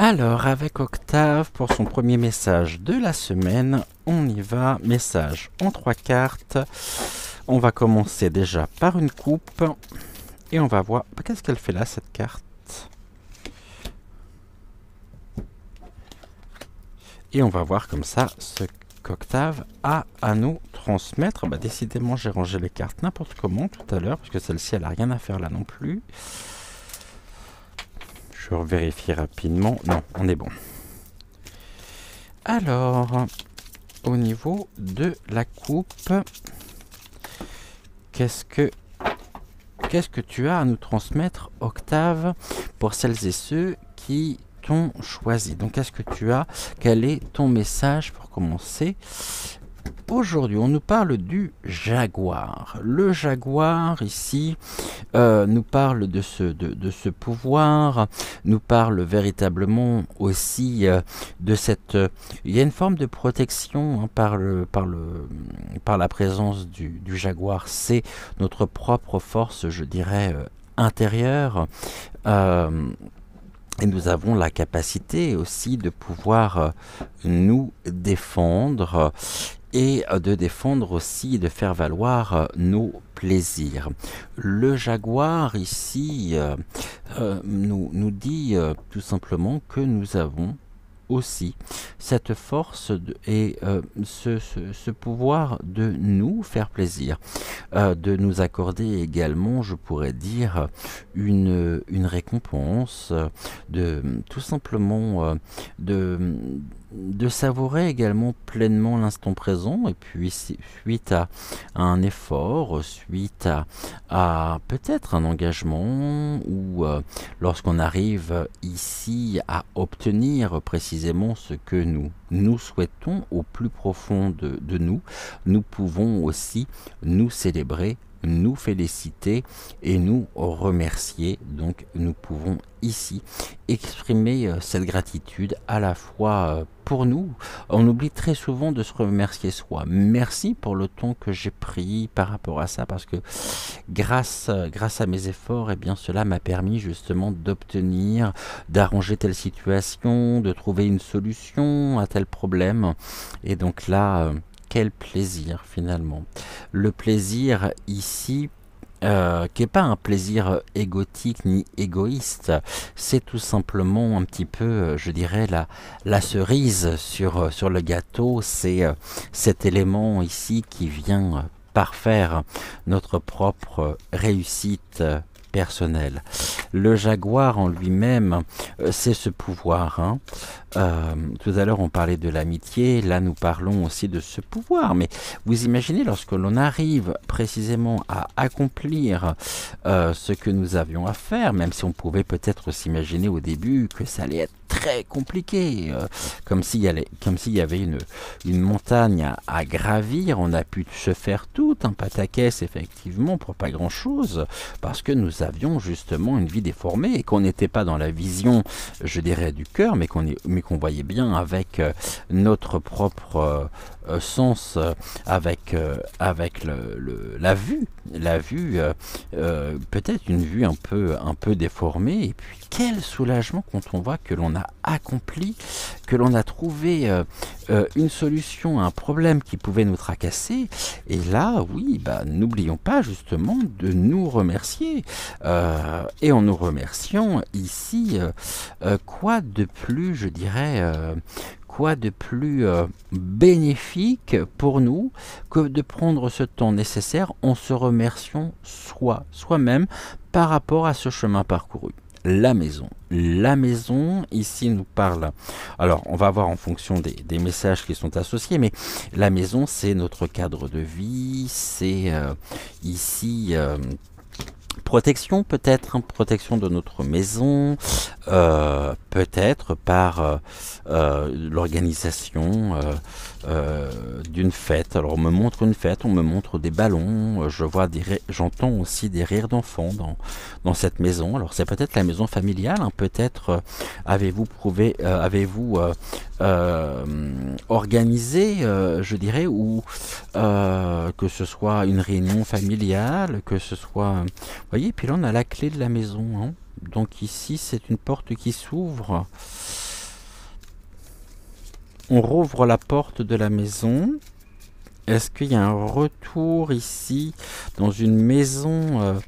Alors, avec Octave, pour son premier message de la semaine, on y va. Message en 3 cartes. On va commencer déjà par une coupe. Et on va voir... Qu'est-ce qu'elle fait là, cette carte? Et on va voir comme ça ce qu'Octave a à nous transmettre. Bah, décidément, j'ai rangé les cartes n'importe comment tout à l'heure, parce que celle-ci, elle n'a rien à faire là non plus. Je vérifie rapidement. Non, on est bon. Alors, au niveau de la coupe, qu'est-ce que tu as à nous transmettre, Octave, pour celles et ceux qui t'ont choisi? Donc, quel est ton message pour commencer? Aujourd'hui, on nous parle du jaguar. Le jaguar, ici, nous parle de ce pouvoir, nous parle véritablement aussi de cette... il y a une forme de protection hein, par la présence du jaguar. C'est notre propre force, je dirais, intérieure. Et nous avons la capacité aussi de pouvoir nous défendre et de défendre aussi, de faire valoir nos plaisirs. Le jaguar ici nous dit tout simplement que nous avons aussi cette force et ce pouvoir de nous faire plaisir, de nous accorder également, je pourrais dire, une récompense, de tout simplement de savourer également pleinement l'instant présent, et puis suite à un effort, suite à peut-être un engagement, ou lorsqu'on arrive ici à obtenir précisément ce que nous souhaitons au plus profond de nous, nous pouvons aussi nous célébrer nous féliciter et nous remercier. Donc nous pouvons ici exprimer cette gratitude à la fois pour nous. On oublie très souvent de se remercier soi. Merci pour le temps que j'ai pris par rapport à ça, parce que grâce à mes efforts, eh bien cela m'a permis justement d'obtenir, d'arranger telle situation, de trouver une solution à tel problème. Et donc là, quel plaisir finalement. Le plaisir ici, qui n'est pas un plaisir égotique ni égoïste, c'est tout simplement un petit peu, je dirais, la cerise sur le gâteau, c'est cet élément ici qui vient parfaire notre propre réussite personnelle. Le jaguar en lui-même, c'est ce pouvoir. Hein. Tout à l'heure, on parlait de l'amitié, là nous parlons aussi de ce pouvoir. Mais vous imaginez, lorsque l'on arrive précisément à accomplir ce que nous avions à faire, même si on pouvait peut-être s'imaginer au début que ça allait être très compliqué, comme s'il y avait une montagne à gravir, on a pu se faire tout un pataquès effectivement pour pas grand-chose, parce que nous avions justement une vie déformée et qu'on n'était pas dans la vision, je dirais, du cœur, mais qu'on voyait bien avec notre propre sens, avec la vue, peut-être une vue un peu déformée. Et puis quel soulagement quand on voit que l'on a accompli, que l'on a trouvé une solution à un problème qui pouvait nous tracasser. Et là, oui, n'oublions pas justement de nous remercier. Et en nous remerciant ici, quoi de plus, je dirais, quoi de plus bénéfique pour nous que de prendre ce temps nécessaire en se remerciant soi-même par rapport à ce chemin parcouru. La maison. La maison, ici, nous parle... Alors, on va voir en fonction des messages qui sont associés, mais la maison, c'est notre cadre de vie, c'est ici... protection peut-être, protection de notre maison, peut-être par l'organisation d'une fête. Alors on me montre une fête, on me montre des ballons, j'entends aussi des rires d'enfants dans cette maison. Alors c'est peut-être la maison familiale, hein, peut-être avez-vous organisé, je dirais, ou que ce soit une réunion familiale, que ce soit... Vous voyez, puis là on a la clé de la maison. Hein. Donc ici c'est une porte qui s'ouvre. On rouvre la porte de la maison. Est-ce qu'il y a un retour ici dans une maison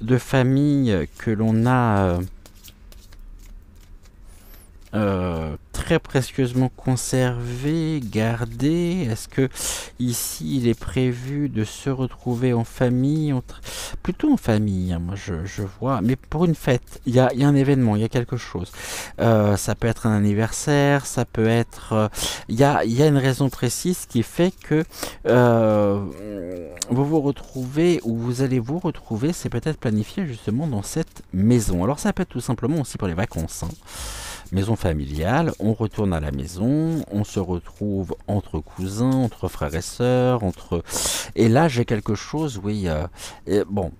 de famille que l'on a très précieusement conservé, gardé? Est-ce que ici il est prévu de se retrouver en famille, plutôt en famille, hein, moi je vois, mais pour une fête, il y a un événement, il y a quelque chose. Ça peut être un anniversaire, ça peut être... Il y a une raison précise qui fait que vous vous retrouvez, ou vous allez vous retrouver, c'est peut-être planifié justement dans cette maison. Alors ça peut être tout simplement aussi pour les vacances, hein. Maison familiale, on retourne à la maison, on se retrouve entre cousins, entre frères et sœurs, et là j'ai quelque chose, oui,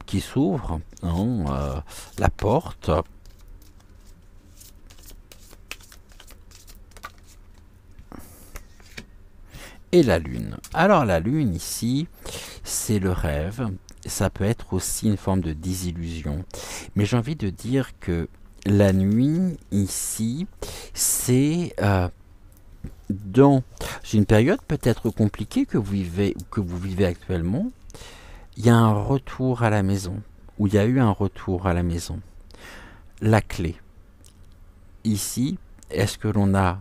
qui s'ouvre, hein, la porte. Et la lune. Alors la lune ici, c'est le rêve, ça peut être aussi une forme de désillusion, mais j'ai envie de dire que la nuit, ici, c'est dans une période peut-être compliquée que vous vivez actuellement. Il y a un retour à la maison, ou il y a eu un retour à la maison. La clé. Ici, est-ce que l'on a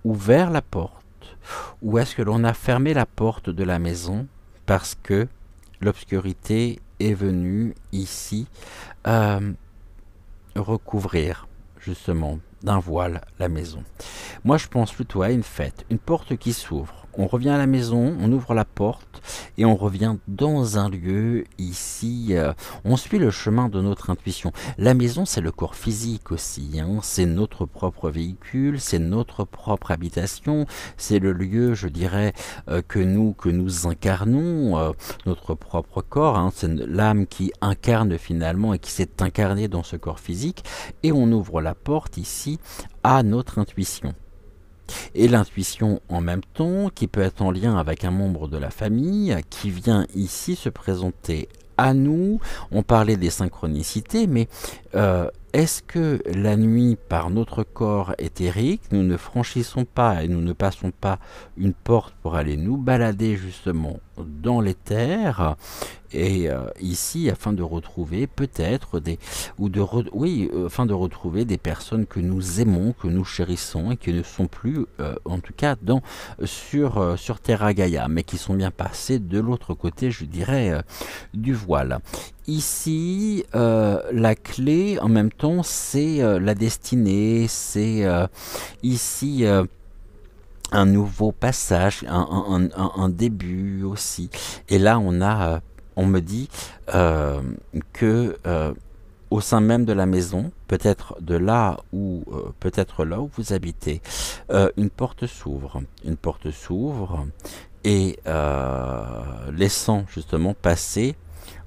ouvert la porte, ou est-ce que l'on a fermé la porte de la maison parce que l'obscurité est venue ici recouvrir justement d'un voile la maison. Moi je pense plutôt à une fête, une porte qui s'ouvre, on revient à la maison, on ouvre la porte et on revient dans un lieu ici. On suit le chemin de notre intuition. La maison, c'est le corps physique aussi, hein. C'est notre propre véhicule, c'est notre propre habitation, c'est le lieu, je dirais, que nous incarnons, notre propre corps, hein. C'est l'âme qui incarne finalement et qui s'est incarnée dans ce corps physique. Et on ouvre la porte ici à notre intuition. Et l'intuition en même temps, qui peut être en lien avec un membre de la famille, qui vient ici se présenter à nous. On parlait des synchronicités, mais est-ce que la nuit, par notre corps éthérique, nous ne franchissons pas et nous ne passons pas une porte pour aller nous balader justement dans l'éther et ici afin de retrouver peut-être afin de retrouver des personnes que nous aimons, que nous chérissons et qui ne sont plus en tout cas sur Terra Gaia, mais qui sont bien passées de l'autre côté, je dirais, du voile. Ici, la clé, en même temps, c'est la destinée, c'est ici un nouveau passage, un début aussi. Et là, on me dit que au sein même de la maison, peut-être de là où, peut-être là où vous habitez, une porte s'ouvre. Une porte s'ouvre et laissant justement passer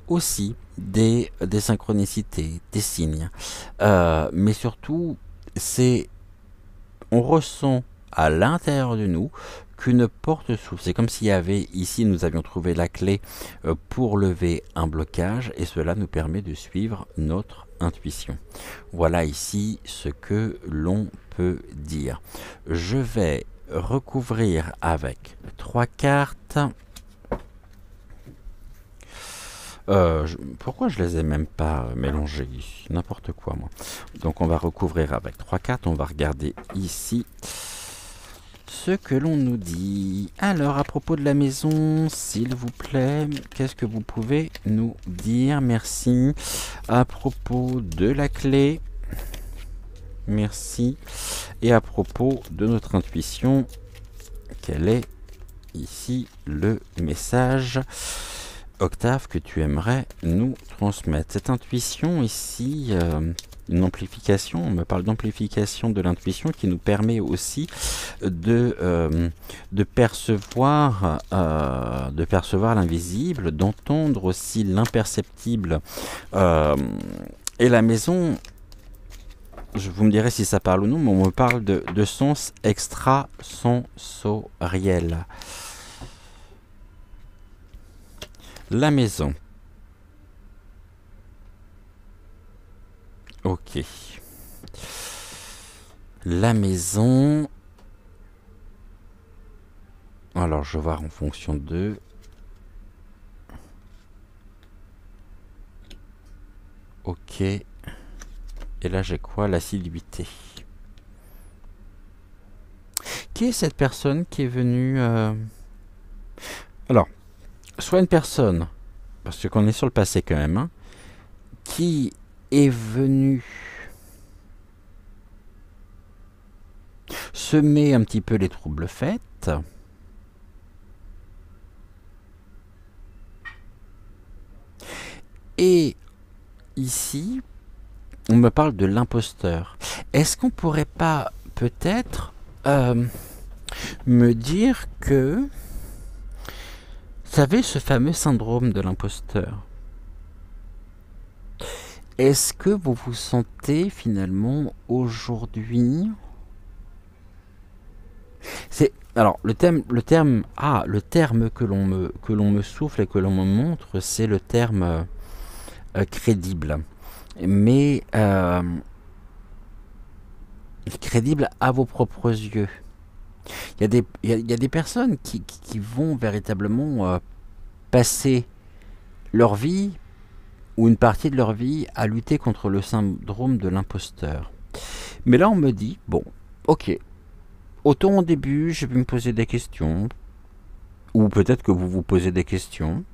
aussi des synchronicités, des signes. Mais surtout, on ressent à l'intérieur de nous qu'une porte s'ouvre. C'est comme s'il y avait ici, nous avions trouvé la clé pour lever un blocage et cela nous permet de suivre notre intuition. Voilà ici ce que l'on peut dire. Je vais recouvrir avec 3 cartes. Pourquoi je les ai même pas mélangées ici? N'importe quoi, moi. Donc on va recouvrir avec 3 cartes. On va regarder ici ce que l'on nous dit. Alors, à propos de la maison, s'il vous plaît, qu'est-ce que vous pouvez nous dire? Merci. À propos de la clé, merci. Et à propos de notre intuition, quel est ici le message, Octave, que tu aimerais nous transmettre? Cette intuition ici, une amplification, on me parle d'amplification de l'intuition qui nous permet aussi de percevoir l'invisible, d'entendre aussi l'imperceptible. Et la maison, vous me direz si ça parle ou non, mais on me parle de sens extrasensoriel. La maison. Ok. La maison. Alors, je vais voir en fonction de... Ok. Et là, j'ai quoi? L'assiduité. Qui est cette personne qui est venue... Alors, soit une personne, parce qu'on est sur le passé quand même, hein, qui est venue semer un petit peu les troubles faits, et ici, on me parle de l'imposteur. Est-ce qu'on pourrait pas peut-être me dire que, vous savez, ce fameux syndrome de l'imposteur, est-ce que vous vous sentez finalement aujourd'hui... Alors, le terme que l'on me souffle et que l'on me montre, c'est le terme crédible. Mais crédible à vos propres yeux. Il y a des personnes qui vont véritablement passer leur vie, ou une partie de leur vie, à lutter contre le syndrome de l'imposteur. Mais là, on me dit, bon, ok, autant au début, je vais me poser des questions, ou peut-être que vous vous posez des questions,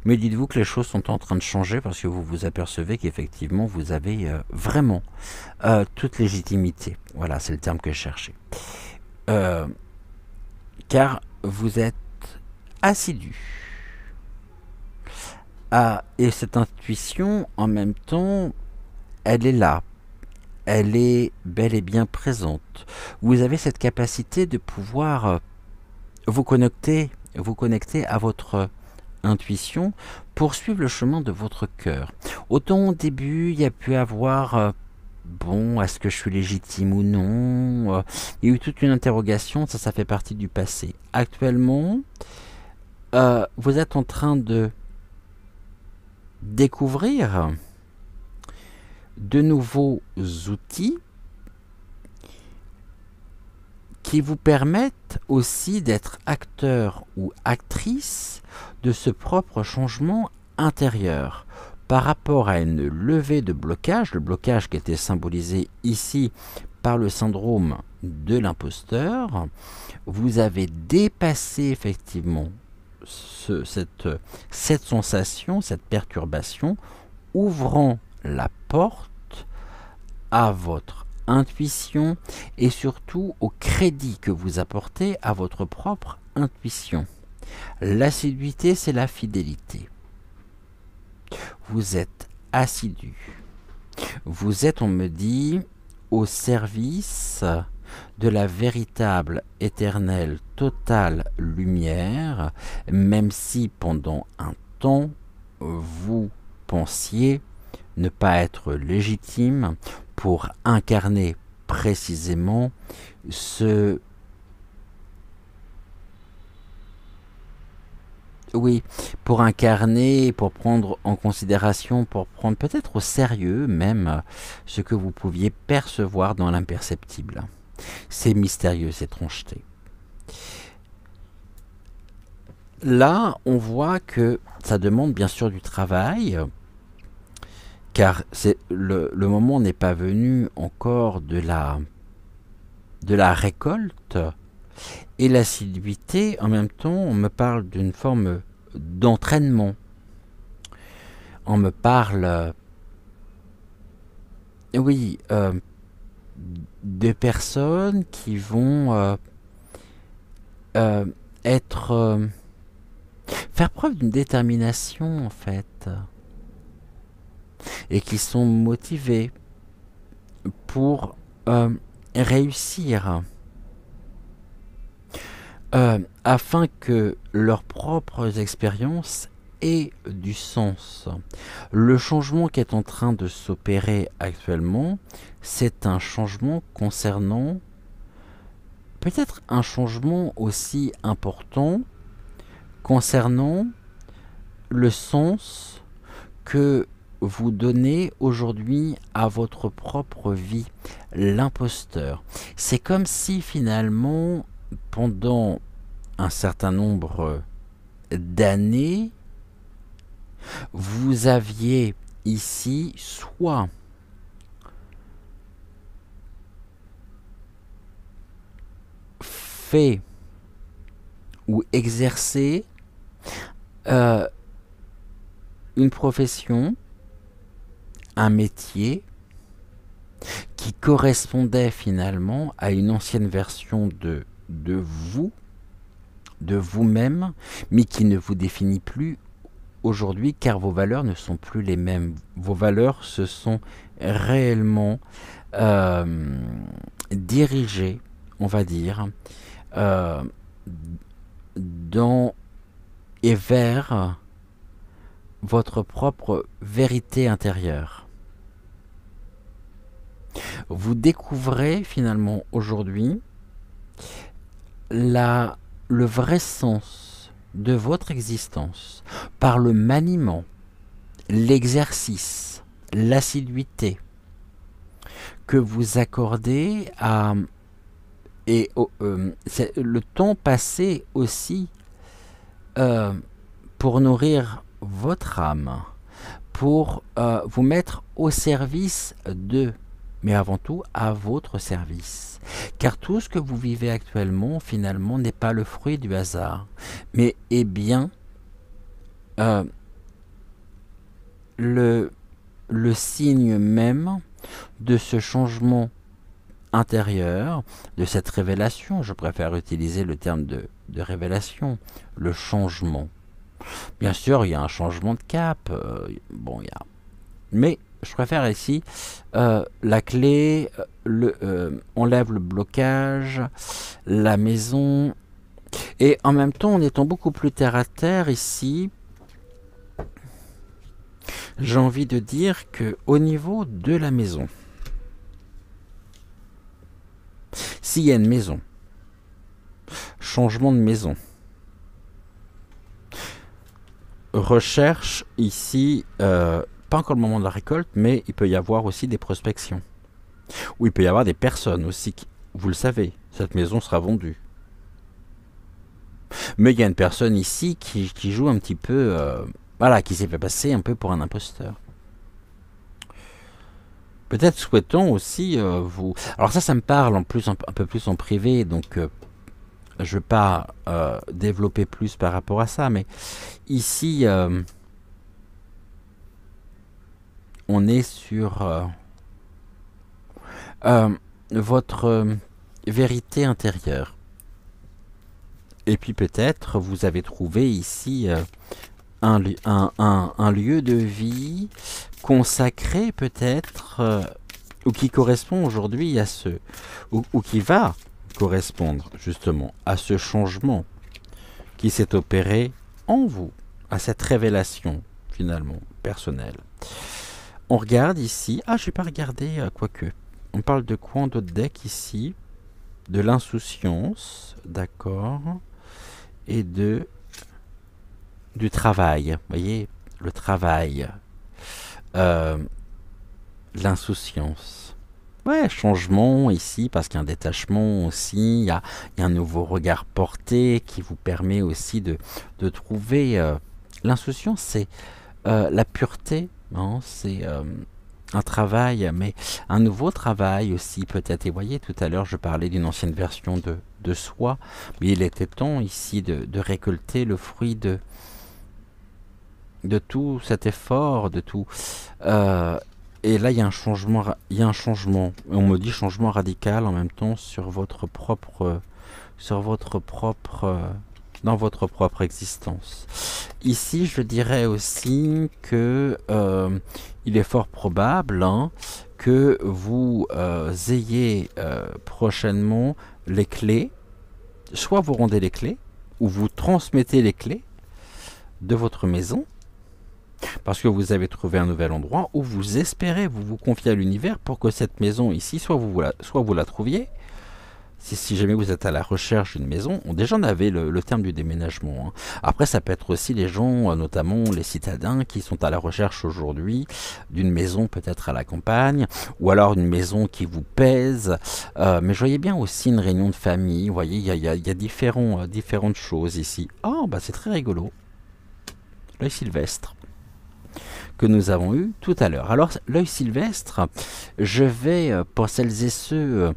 mais dites-vous que les choses sont en train de changer parce que vous vous apercevez qu'effectivement, vous avez vraiment toute légitimité. Voilà, c'est le terme que je cherchais. Car vous êtes assidu. Ah, et cette intuition, en même temps, elle est là. Elle est bel et bien présente. Vous avez cette capacité de pouvoir vous connecter à votre intuition pour suivre le chemin de votre cœur. Autant au début, il y a pu avoir bon, est-ce que je suis légitime ou non il y a eu toute une interrogation, ça fait partie du passé. Actuellement, vous êtes en train de découvrir de nouveaux outils qui vous permettent aussi d'être acteur ou actrice de ce propre changement intérieur par rapport à une levée de blocage, le blocage qui était symbolisé ici par le syndrome de l'imposteur. Vous avez dépassé effectivement cette sensation, cette perturbation, ouvrant la porte à votre intuition et surtout au crédit que vous apportez à votre propre intuition. L'assiduité, c'est la fidélité. Vous êtes assidu. Vous êtes, on me dit, au service de la véritable, éternelle, totale lumière, même si pendant un temps, vous pensiez ne pas être légitime pour incarner précisément ce... Oui, pour incarner, pour prendre en considération, pour prendre peut-être au sérieux même ce que vous pouviez percevoir dans l'imperceptible. Ces mystérieuses étrangetés. Là, on voit que ça demande bien sûr du travail, car le moment n'est pas venu encore de la récolte, et l'assiduité, en même temps, on me parle d'une forme d'entraînement. On me parle, oui, de personnes qui vont être... faire preuve d'une détermination, en fait, et qui sont motivées pour réussir. Afin que leurs propres expériences aient du sens. Le changement qui est en train de s'opérer actuellement, c'est un changement concernant peut-être un changement aussi important concernant le sens que vous donnez aujourd'hui à votre propre vie, l'imposteur. C'est comme si finalement, pendant un certain nombre d'années, vous aviez ici soit fait ou exercé une profession, un métier qui correspondait finalement à une ancienne version de vous, de vous-même, mais qui ne vous définit plus aujourd'hui car vos valeurs ne sont plus les mêmes. Vos valeurs se sont réellement dirigées, on va dire, dans et vers votre propre vérité intérieure. Vous découvrez finalement aujourd'hui le vrai sens de votre existence par le maniement, l'exercice, l'assiduité que vous accordez à... Et c'est le temps passé aussi pour nourrir votre âme, pour vous mettre au service de, mais avant tout à votre service. Car tout ce que vous vivez actuellement, finalement, n'est pas le fruit du hasard, mais est bien le signe même de ce changement intérieur, de cette révélation. Je préfère utiliser le terme de révélation, le changement. Bien sûr, il y a un changement de cap. Bon, il y a... Mais je préfère ici la clé, on lève le blocage, la maison. Et en même temps, en étant beaucoup plus terre à terre ici, j'ai envie de dire que au niveau de la maison, s'il y a une maison, changement de maison, recherche ici, pas encore le moment de la récolte, mais il peut y avoir aussi des prospections. Ou il peut y avoir des personnes aussi qui, vous le savez, cette maison sera vendue. Mais il y a une personne ici qui joue un petit peu, voilà, qui s'est fait passer un peu pour un imposteur. Peut-être souhaitons aussi vous... Alors ça me parle en plus un peu plus en privé, donc je ne vais pas développer plus par rapport à ça, mais ici, on est sur votre vérité intérieure. Et puis peut-être vous avez trouvé ici un lieu de vie consacré peut-être, ou qui correspond aujourd'hui à ce... ou qui va correspondre justement à ce changement qui s'est opéré en vous, à cette révélation finalement personnelle. On regarde ici, je n'ai pas regardé, quoique. On parle de quoi en d'autres decks ici? De l'insouciance, d'accord, et du travail. Vous voyez, le travail, l'insouciance. Ouais, changement ici, parce qu'il y a un détachement aussi, il y a un nouveau regard porté qui vous permet aussi de trouver... l'insouciance, c'est la pureté, hein, c'est un travail, mais un nouveau travail aussi peut-être. Et voyez, tout à l'heure, je parlais d'une ancienne version de soi, mais il était temps ici de récolter le fruit de tout cet effort, de tout... et là, il y a un changement, on me dit changement radical en même temps sur votre propre... dans votre propre existence. Ici, je dirais aussi que il est fort probable que vous ayez prochainement les clés, soit vous rendez les clés, ou vous transmettez les clés de votre maison, parce que vous avez trouvé un nouvel endroit, où vous espérez, vous vous confiez à l'univers pour que cette maison ici, soit vous la trouviez. Si jamais vous êtes à la recherche d'une maison, déjà on avait le terme du déménagement. Hein. Après, ça peut être aussi les gens, notamment les citadins, qui sont à la recherche aujourd'hui d'une maison peut-être à la campagne, ou alors une maison qui vous pèse. Mais je voyais bien aussi une réunion de famille. Vous voyez, il y a différentes choses ici. Oh, bah c'est très rigolo. L'œil sylvestre que nous avons eu tout à l'heure. Alors, l'œil sylvestre, je vais, pour celles et ceux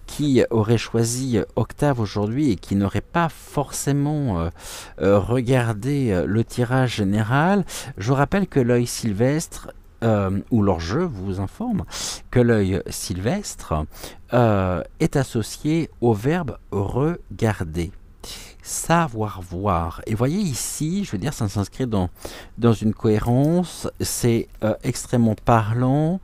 qui auraient choisi Octave aujourd'hui et qui n'auraient pas forcément regardé le tirage général, je vous rappelle que l'œil sylvestre, ou leur jeu vous informe que l'œil sylvestre est associé au verbe regarder. Savoir voir. Et voyez ici, je veux dire, ça s'inscrit dans une cohérence, c'est extrêmement parlant,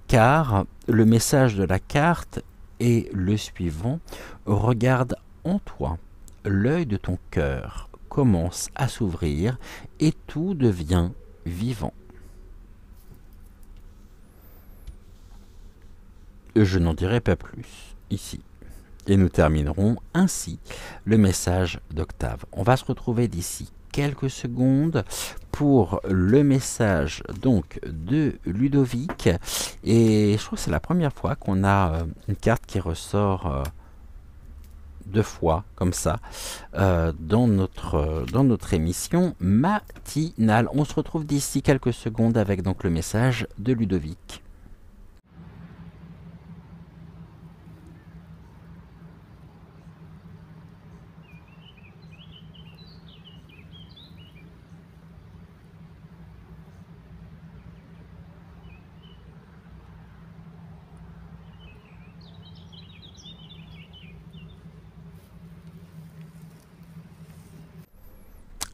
car le message de la carte est le suivant: regarde en toi, l'œil de ton cœur commence à s'ouvrir et tout devient vivant. Je n'en dirai pas plus ici. Et nous terminerons ainsi le message d'Octave. On va se retrouver d'ici quelques secondes pour le message donc de Ludovic. Et je trouve que c'est la première fois qu'on a une carte qui ressort deux fois comme ça dans notre émission matinale. On se retrouve d'ici quelques secondes avec donc le message de Ludovic.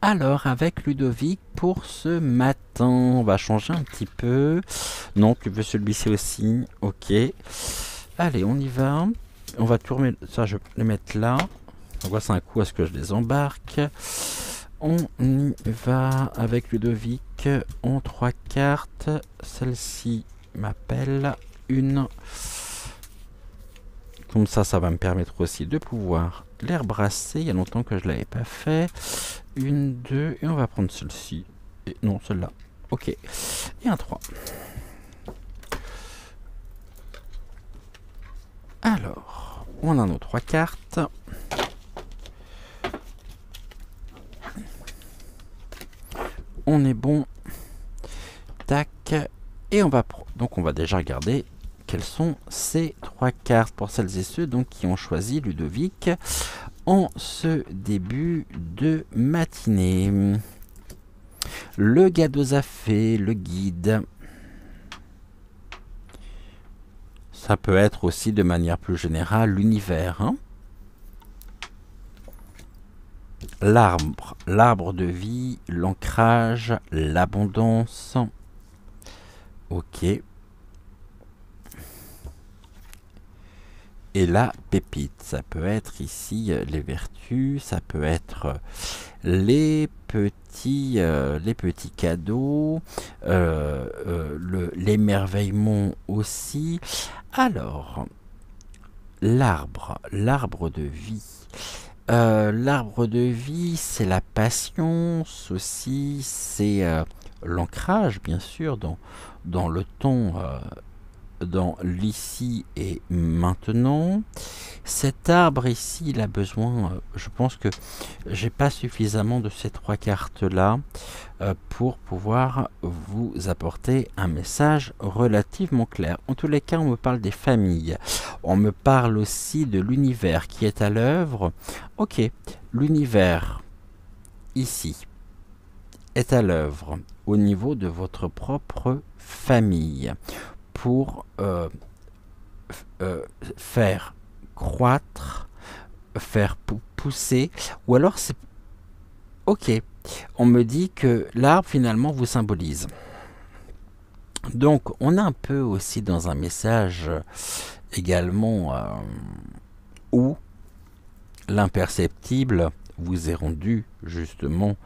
Alors, avec Ludovic, pour ce matin, on va changer un petit peu. Non, tu veux celui-ci aussi? Ok. Allez, on y va. On va tout remettre. Ça, je vais le mettre là. On voit c'est un coup à ce que je les embarque. On y va avec Ludovic en 3 cartes. Celle-ci m'appelle une. Comme ça va me permettre aussi de pouvoir les rebrasser. Il y a longtemps que je ne l'avais pas fait. Une, deux, et on va prendre celle-ci. Et non, celle-là. Ok. Et un 3. Alors, on a nos 3 cartes. On est bon. Tac. Et on va donc on va déjà regarder quelles sont ces 3 cartes pour celles et ceux donc qui ont choisi Ludovic en ce début de matinée. Le Gadosafé, le guide. Ça peut être aussi de manière plus générale l'univers. Hein, l'arbre de vie, l'ancrage, l'abondance. Ok. Et la pépite, ça peut être ici les vertus, ça peut être les petits cadeaux, l'émerveillement aussi. Alors, l'arbre de vie. L'arbre de vie, c'est la patience aussi, c'est l'ancrage, bien sûr, dans le temps, dans l'ici et maintenant. Cet arbre ici, il a besoin, je pense que j'ai pas suffisamment de ces 3 cartes là pour pouvoir vous apporter un message relativement clair. En tous les cas, on me parle des familles, on me parle aussi de l'univers qui est à l'œuvre. Ok, l'univers ici est à l'œuvre au niveau de votre propre famille pour faire croître, faire pousser, ou alors c'est ok. On me dit que l'arbre finalement vous symbolise. Donc on est un peu aussi dans un message également où l'imperceptible vous est rendu justement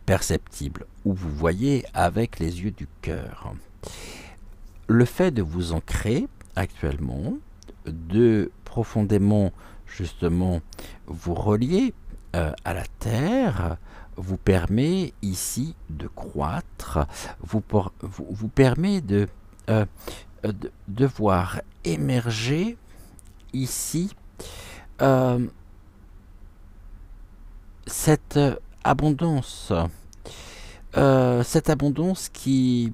perceptible, où vous voyez avec les yeux du cœur. Le fait de vous ancrer actuellement, de profondément justement vous relier à la terre, vous permet ici de croître, vous permet de voir émerger ici cette abondance qui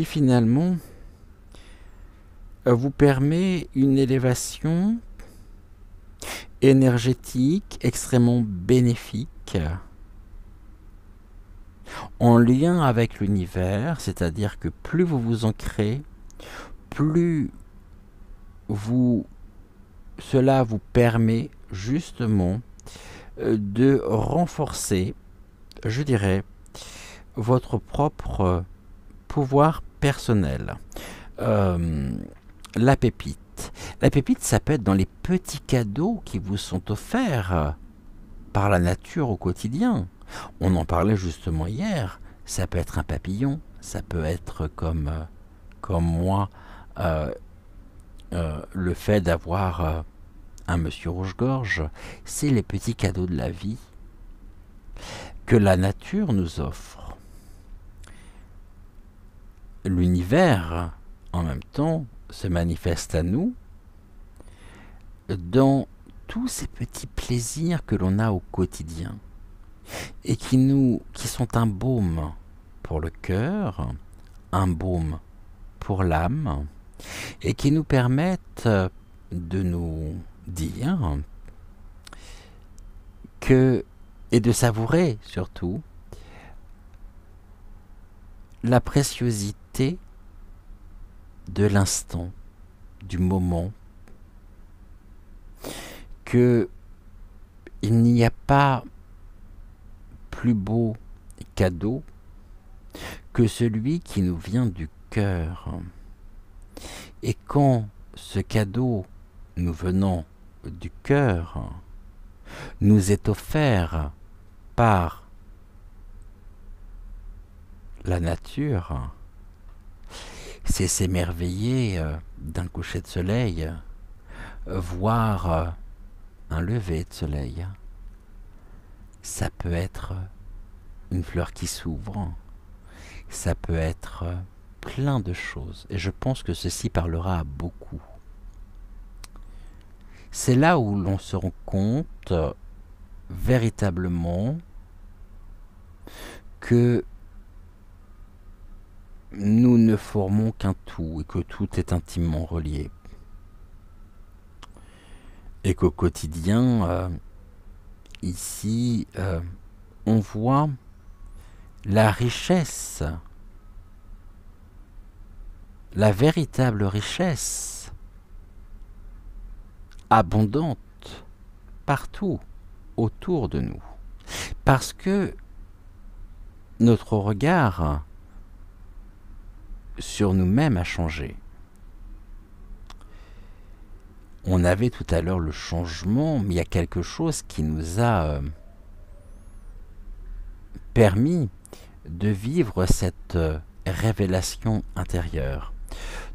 finalement vous permet une élévation énergétique extrêmement bénéfique en lien avec l'univers, c'est-à-dire que plus vous vous ancrez, plus cela vous permet justement de renforcer, je dirais, votre propre pouvoir personnel. La pépite. La pépite, ça peut être dans les petits cadeaux qui vous sont offerts par la nature au quotidien. On en parlait justement hier. Ça peut être un papillon, ça peut être comme moi, le fait d'avoir un monsieur rouge-gorge. C'est les petits cadeaux de la vie que la nature nous offre. L'univers, en même temps, se manifeste à nous dans tous ces petits plaisirs que l'on a au quotidien et qui sont un baume pour le cœur, un baume pour l'âme et qui nous permettent de nous dire et de savourer surtout la préciosité de l'instant, du moment, que il n'y a pas plus beau cadeau que celui qui nous vient du cœur. Et quand ce cadeau nous venant du cœur nous est offert par la nature, c'est s'émerveiller d'un coucher de soleil, voir un lever de soleil. Ça peut être une fleur qui s'ouvre, ça peut être plein de choses. Et je pense que ceci parlera à beaucoup. C'est là où l'on se rend compte véritablement que nous ne formons qu'un tout et que tout est intimement relié. Et qu'au quotidien, ici, on voit la richesse, la véritable richesse, abondante, partout, autour de nous. Parce que notre regard sur nous-mêmes a changé. On avait tout à l'heure le changement, mais il y a quelque chose qui nous a permis de vivre cette révélation intérieure,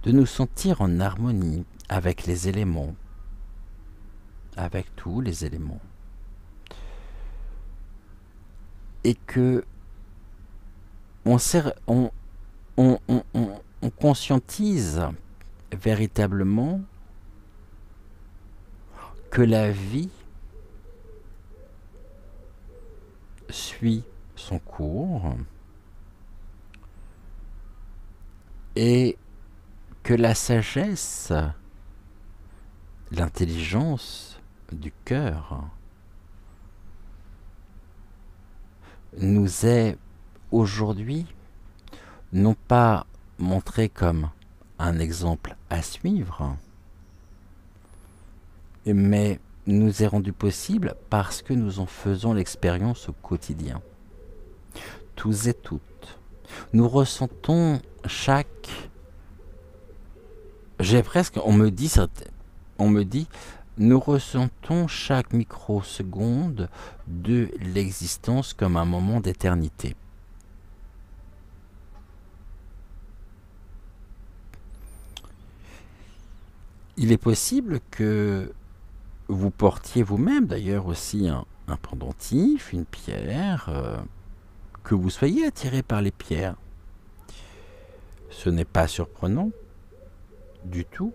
de nous sentir en harmonie avec les éléments, avec tous les éléments. Et que on conscientise véritablement que la vie suit son cours et que la sagesse, l'intelligence du cœur nous est aujourd'hui non pas montrée comme un exemple à suivre, mais nous est rendu possible parce que nous en faisons l'expérience au quotidien. Tous et toutes. Nous ressentons on me dit, nous ressentons chaque microseconde de l'existence comme un moment d'éternité. Il est possible que vous portiez vous-même d'ailleurs aussi un pendentif, une pierre, que vous soyez attiré par les pierres. Ce n'est pas surprenant du tout.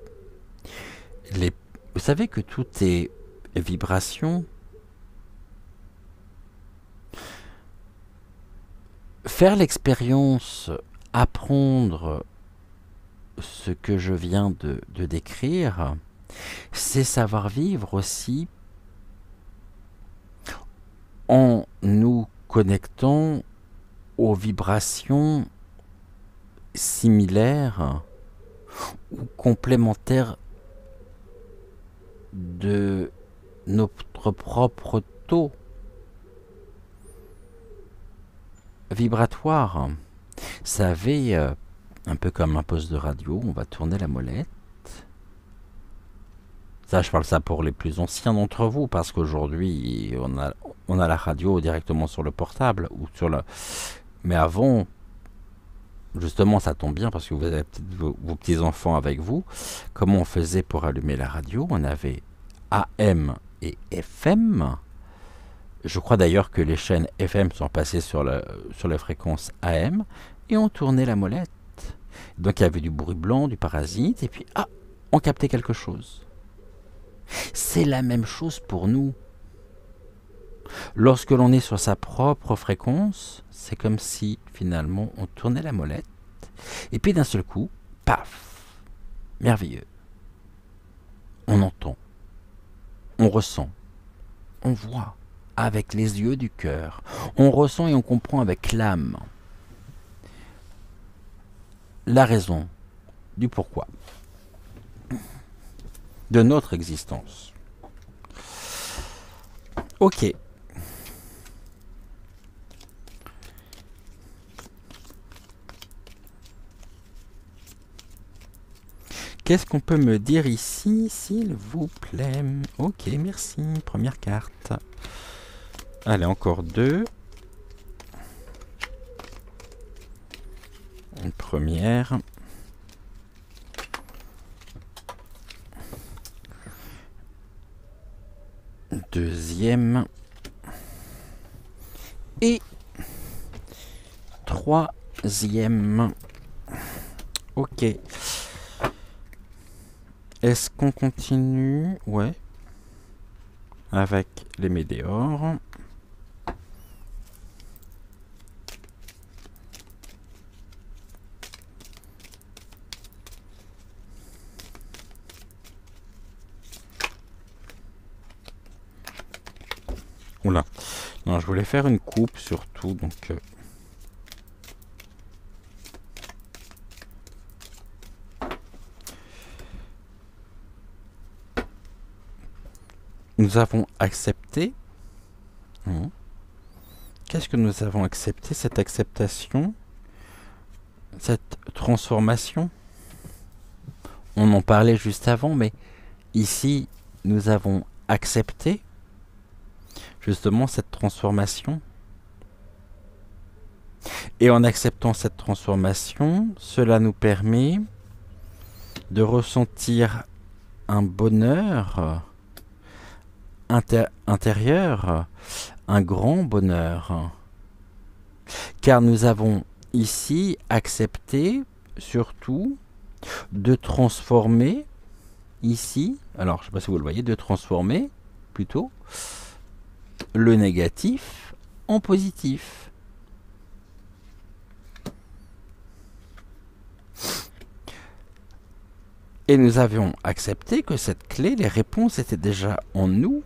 Vous savez que tout est vibration. Faire l'expérience, apprendre ce que je viens de décrire, c'est savoir vivre aussi en nous connectant aux vibrations similaires ou complémentaires de notre propre taux vibratoire. Vous savez, un peu comme un poste de radio, on va tourner la molette. Ça, je parle ça pour les plus anciens d'entre vous, parce qu'aujourd'hui, on a la radio directement sur le portable ou sur le. Mais avant, justement, ça tombe bien parce que vous avez vos petits enfants avec vous. Comment on faisait pour allumer la radio? On avait AM et FM. Je crois d'ailleurs que les chaînes FM sont passées sur les fréquences AM et on tournait la molette. Donc il y avait du bruit blanc, du parasite, et puis on captait quelque chose. C'est la même chose pour nous. Lorsque l'on est sur sa propre fréquence, c'est comme si finalement on tournait la molette, et puis d'un seul coup, paf, merveilleux. On entend, on ressent, on voit avec les yeux du cœur, on ressent et on comprend avec l'âme la raison du pourquoi de notre existence. Ok. Qu'est-ce qu'on peut me dire ici, s'il vous plaît? Ok, merci. Première carte. Allez, encore 2. Une première. Deuxième. Et troisième. Ok. Est-ce qu'on continue? Ouais. Avec les météores. Oula. Non, je voulais faire une coupe surtout, donc... Nous avons accepté. Qu'est-ce que nous avons accepté? Cette acceptation, cette transformation. On en parlait juste avant, mais ici, nous avons accepté justement cette transformation. Et en acceptant cette transformation, cela nous permet de ressentir un bonheur intérieur, un grand bonheur. Car nous avons ici accepté surtout de transformer ici, alors je ne sais pas si vous le voyez, de transformer plutôt le négatif en positif. Et nous avions accepté que cette clé, les réponses étaient déjà en nous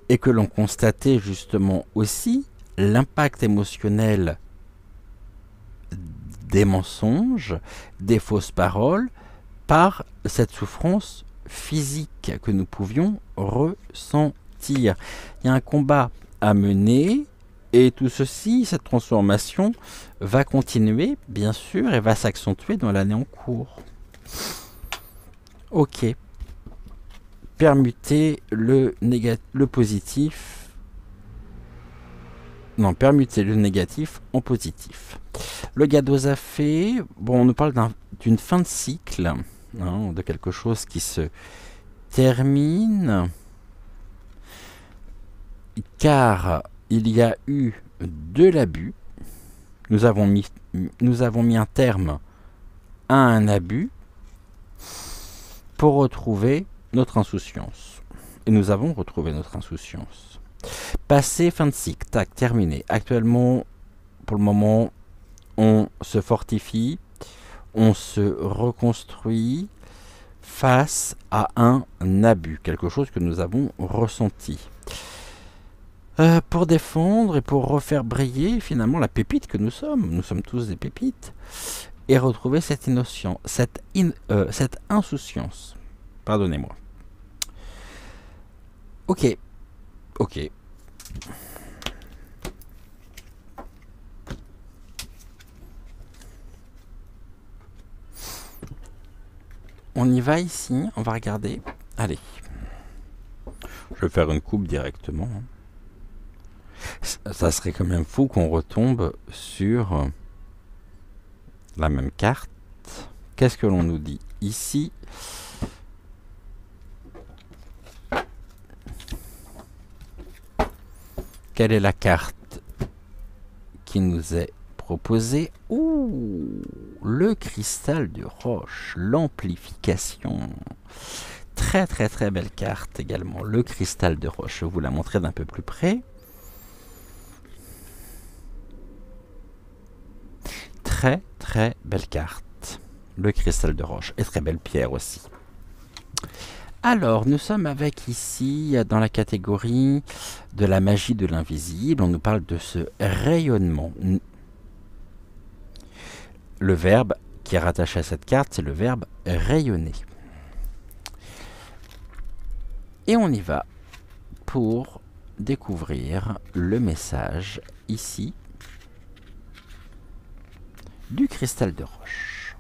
et que l'on constatait justement aussi l'impact émotionnel des mensonges, des fausses paroles, par cette souffrance physique que nous pouvions ressentir. Il y a un combat à mener et tout ceci, cette transformation, va continuer, bien sûr, et va s'accentuer dans l'année en cours. Ok. Permuter le positif. Non, permuter le négatif en positif. Le Gadoza fait... Bon, on nous parle d'une fin de cycle, hein, de quelque chose qui se termine, car il y a eu de l'abus. Nous avons mis un terme à un abus pour retrouver notre insouciance. Et nous avons retrouvé notre insouciance. Passé, fin de cycle, tac, terminé. Actuellement, pour le moment, on se fortifie, on se reconstruit face à un abus, quelque chose que nous avons ressenti. Pour défendre et pour refaire briller finalement la pépite que nous sommes tous des pépites, et retrouver cette insouciance. Pardonnez-moi. Ok. On y va ici, on va regarder. Allez. Je vais faire une coupe directement. Ça serait quand même fou qu'on retombe sur la même carte. Qu'est-ce que l'on nous dit ici? Quelle est la carte qui nous est proposée? Ouh, le cristal de roche, l'amplification. Très très très belle carte également, le cristal de roche. Je vais vous la montrer d'un peu plus près. Très très belle carte, le cristal de roche, et très belle pierre aussi. Alors, nous sommes avec ici, dans la catégorie de la magie de l'invisible. On nous parle de ce rayonnement. Le verbe qui est rattaché à cette carte, c'est le verbe rayonner. Et on y va pour découvrir le message ici du cristal de roche.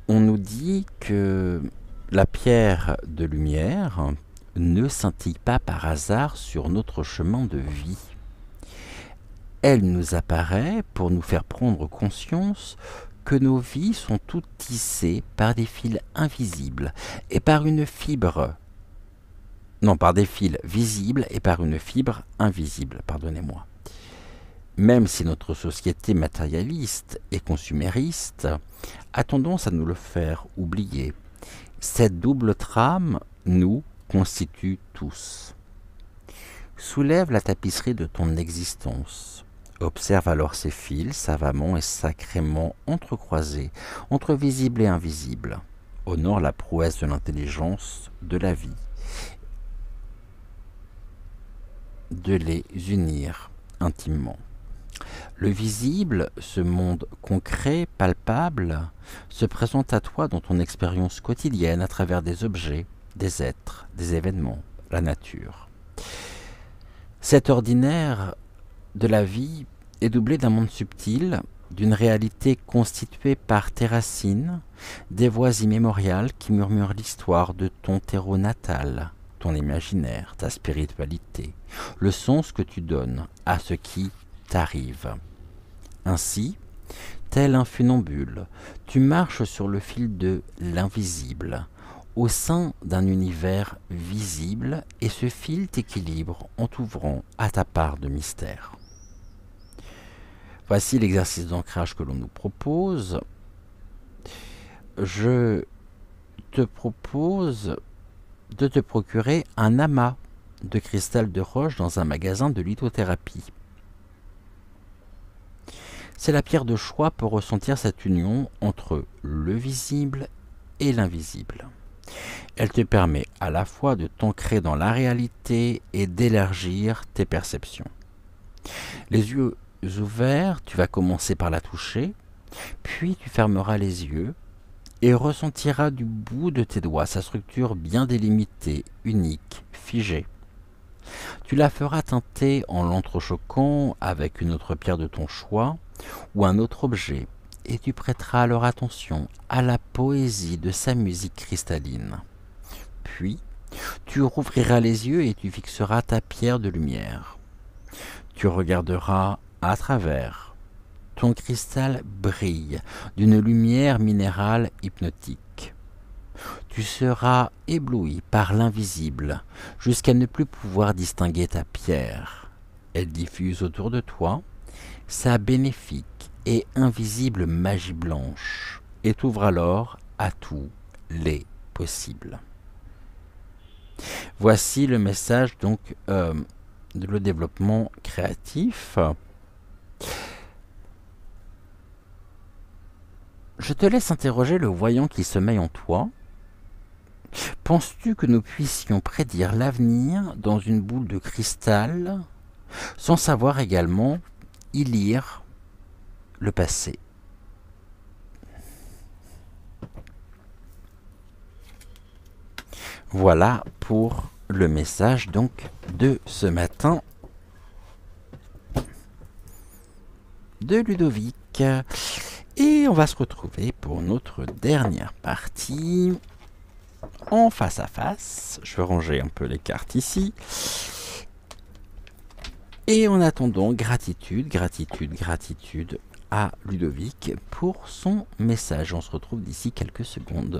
on nous dit que la pierre de lumière ne scintille pas par hasard sur notre chemin de vie. Elle nous apparaît pour nous faire prendre conscience que nos vies sont toutes tissées par des fils invisibles et par une fibre, non, par des fils visibles et par une fibre invisible, pardonnez-moi. Même si notre société matérialiste et consumériste a tendance à nous le faire oublier, cette double trame nous constitue tous. Soulève la tapisserie de ton existence. Observe alors ces fils savamment et sacrément entrecroisés, entre visible et invisible. Honore la prouesse de l'intelligence de la vie. De les unir intimement. Le visible, ce monde concret, palpable, se présente à toi dans ton expérience quotidienne à travers des objets, des êtres, des événements, la nature. Cet ordinaire de la vie est doublé d'un monde subtil, d'une réalité constituée par tes racines, des voix immémoriales qui murmurent l'histoire de ton terreau natal, ton imaginaire, ta spiritualité, le sens que tu donnes à ce qui t'arrive. Ainsi, tel un funambule, tu marches sur le fil de l'invisible, au sein d'un univers visible, et ce fil t'équilibre en t'ouvrant à ta part de mystère. Voici l'exercice d'ancrage que l'on nous propose. Je te propose de te procurer un amas de cristal de roche dans un magasin de lithothérapie. C'est la pierre de choix pour ressentir cette union entre le visible et l'invisible. Elle te permet à la fois de t'ancrer dans la réalité et d'élargir tes perceptions. Les yeux ouverts, tu vas commencer par la toucher, puis tu fermeras les yeux et ressentiras du bout de tes doigts sa structure bien délimitée, unique, figée. Tu la feras teinter en l'entrechoquant avec une autre pierre de ton choix ou un autre objet, et tu prêteras alors attention à la poésie de sa musique cristalline. Puis, tu rouvriras les yeux et tu fixeras ta pierre de lumière. Tu regarderas à travers. Ton cristal brille d'une lumière minérale hypnotique. Tu seras ébloui par l'invisible jusqu'à ne plus pouvoir distinguer ta pierre. Elle diffuse autour de toi sa bénéfique et invisible magie blanche et t'ouvre alors à tous les possibles. Voici le message donc le développement créatif. Je te laisse interroger le voyant qui sommeille en toi. Penses-tu que nous puissions prédire l'avenir dans une boule de cristal, sans savoir également y lire le passé? Voilà pour le message donc de ce matin de Ludovic. Et on va se retrouver pour notre dernière partie en face à face. Je vais ranger un peu les cartes ici. Et en attendant, gratitude, gratitude, gratitude à Ludovic pour son message. On se retrouve d'ici quelques secondes.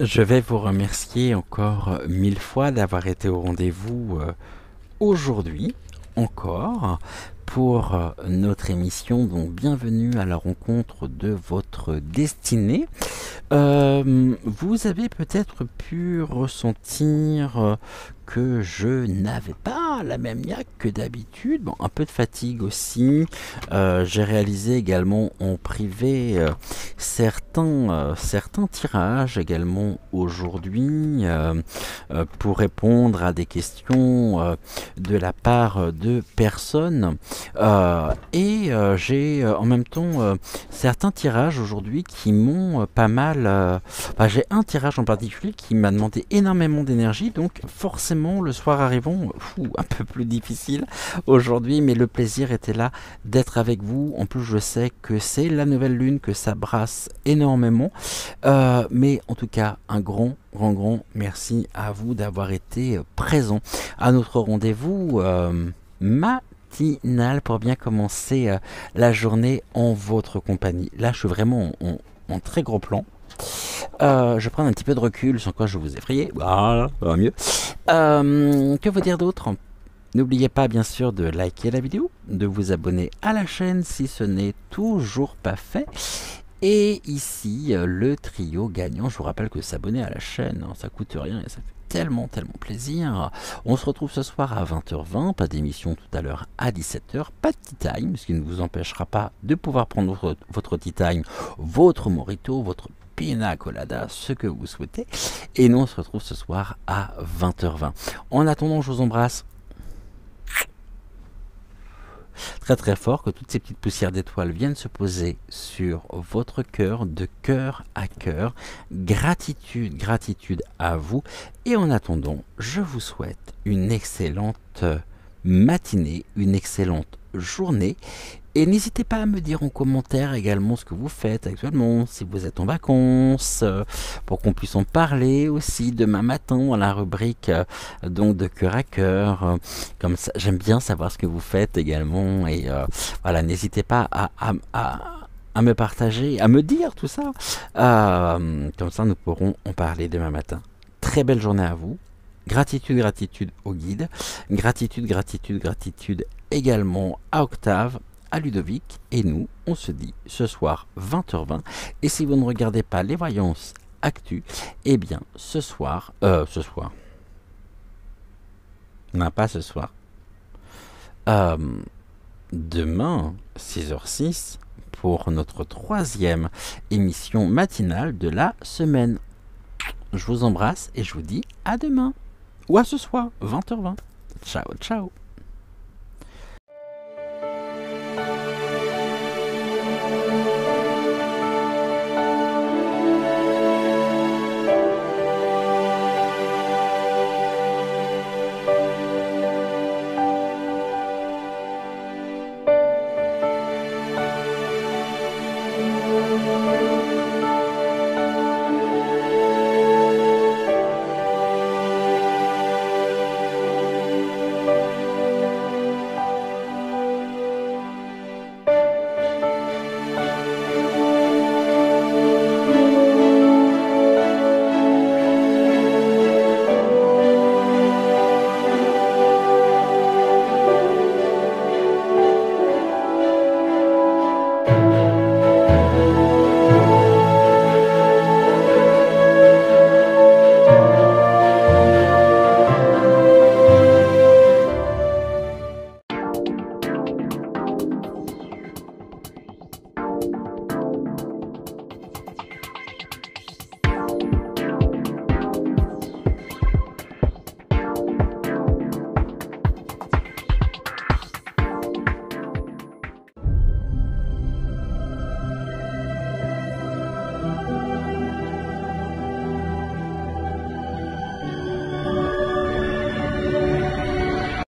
Je vais vous remercier encore 1000 fois d'avoir été au rendez-vous aujourd'hui, encore, pour notre émission. Donc, bienvenue à la rencontre de votre destinée. Vous avez peut-être pu ressentir que je n'avais pas la même niaque que d'habitude. Bon, un peu de fatigue aussi. J'ai réalisé également en privé certains tirages également aujourd'hui pour répondre à des questions de la part de personnes. J'ai en même temps certains tirages aujourd'hui qui m'ont pas mal... j'ai un tirage en particulier qui m'a demandé énormément d'énergie, donc forcément le soir arrivant, un peu plus difficile aujourd'hui, mais le plaisir était là d'être avec vous. En plus je sais que c'est la nouvelle lune, que ça brasse énormément, mais en tout cas un grand merci à vous d'avoir été présent à notre rendez-vous matinal pour bien commencer la journée en votre compagnie. Là je suis vraiment en très gros plan. Je vais prendre un petit peu de recul, sans quoi je vous effrayer. Voilà, ça va mieux. Que vous dire d'autre? N'oubliez pas bien sûr de liker la vidéo, de vous abonner à la chaîne si ce n'est toujours pas fait. Et ici, le trio gagnant, je vous rappelle que s'abonner à la chaîne, ça coûte rien et ça fait tellement plaisir. On se retrouve ce soir à 20h20, pas d'émission tout à l'heure à 17h, pas de tea time, ce qui ne vous empêchera pas de pouvoir prendre votre tea time, votre mojito, votre pina colada, ce que vous souhaitez. Et nous on se retrouve ce soir à 20h20. En attendant, je vous embrasse très fort, que toutes ces petites poussières d'étoiles viennent se poser sur votre cœur, de cœur à cœur. Gratitude à vous. Et en attendant, je vous souhaite une excellente matinée, une excellente journée. Et n'hésitez pas à me dire en commentaire également ce que vous faites actuellement, si vous êtes en vacances, pour qu'on puisse en parler aussi demain matin dans la rubrique donc de cœur à cœur. Comme ça, j'aime bien savoir ce que vous faites également. Et voilà, n'hésitez pas à me partager, à me dire tout ça. Comme ça, nous pourrons en parler demain matin. Très belle journée à vous. Gratitude au guide. Gratitude également à Octave, à Ludovic, et nous, on se dit ce soir 20h20. Et si vous ne regardez pas les voyances actu, eh bien ce soir, non pas ce soir, demain 6h06 pour notre 3e émission matinale de la semaine. Je vous embrasse et je vous dis à demain, ou à ce soir 20h20. Ciao.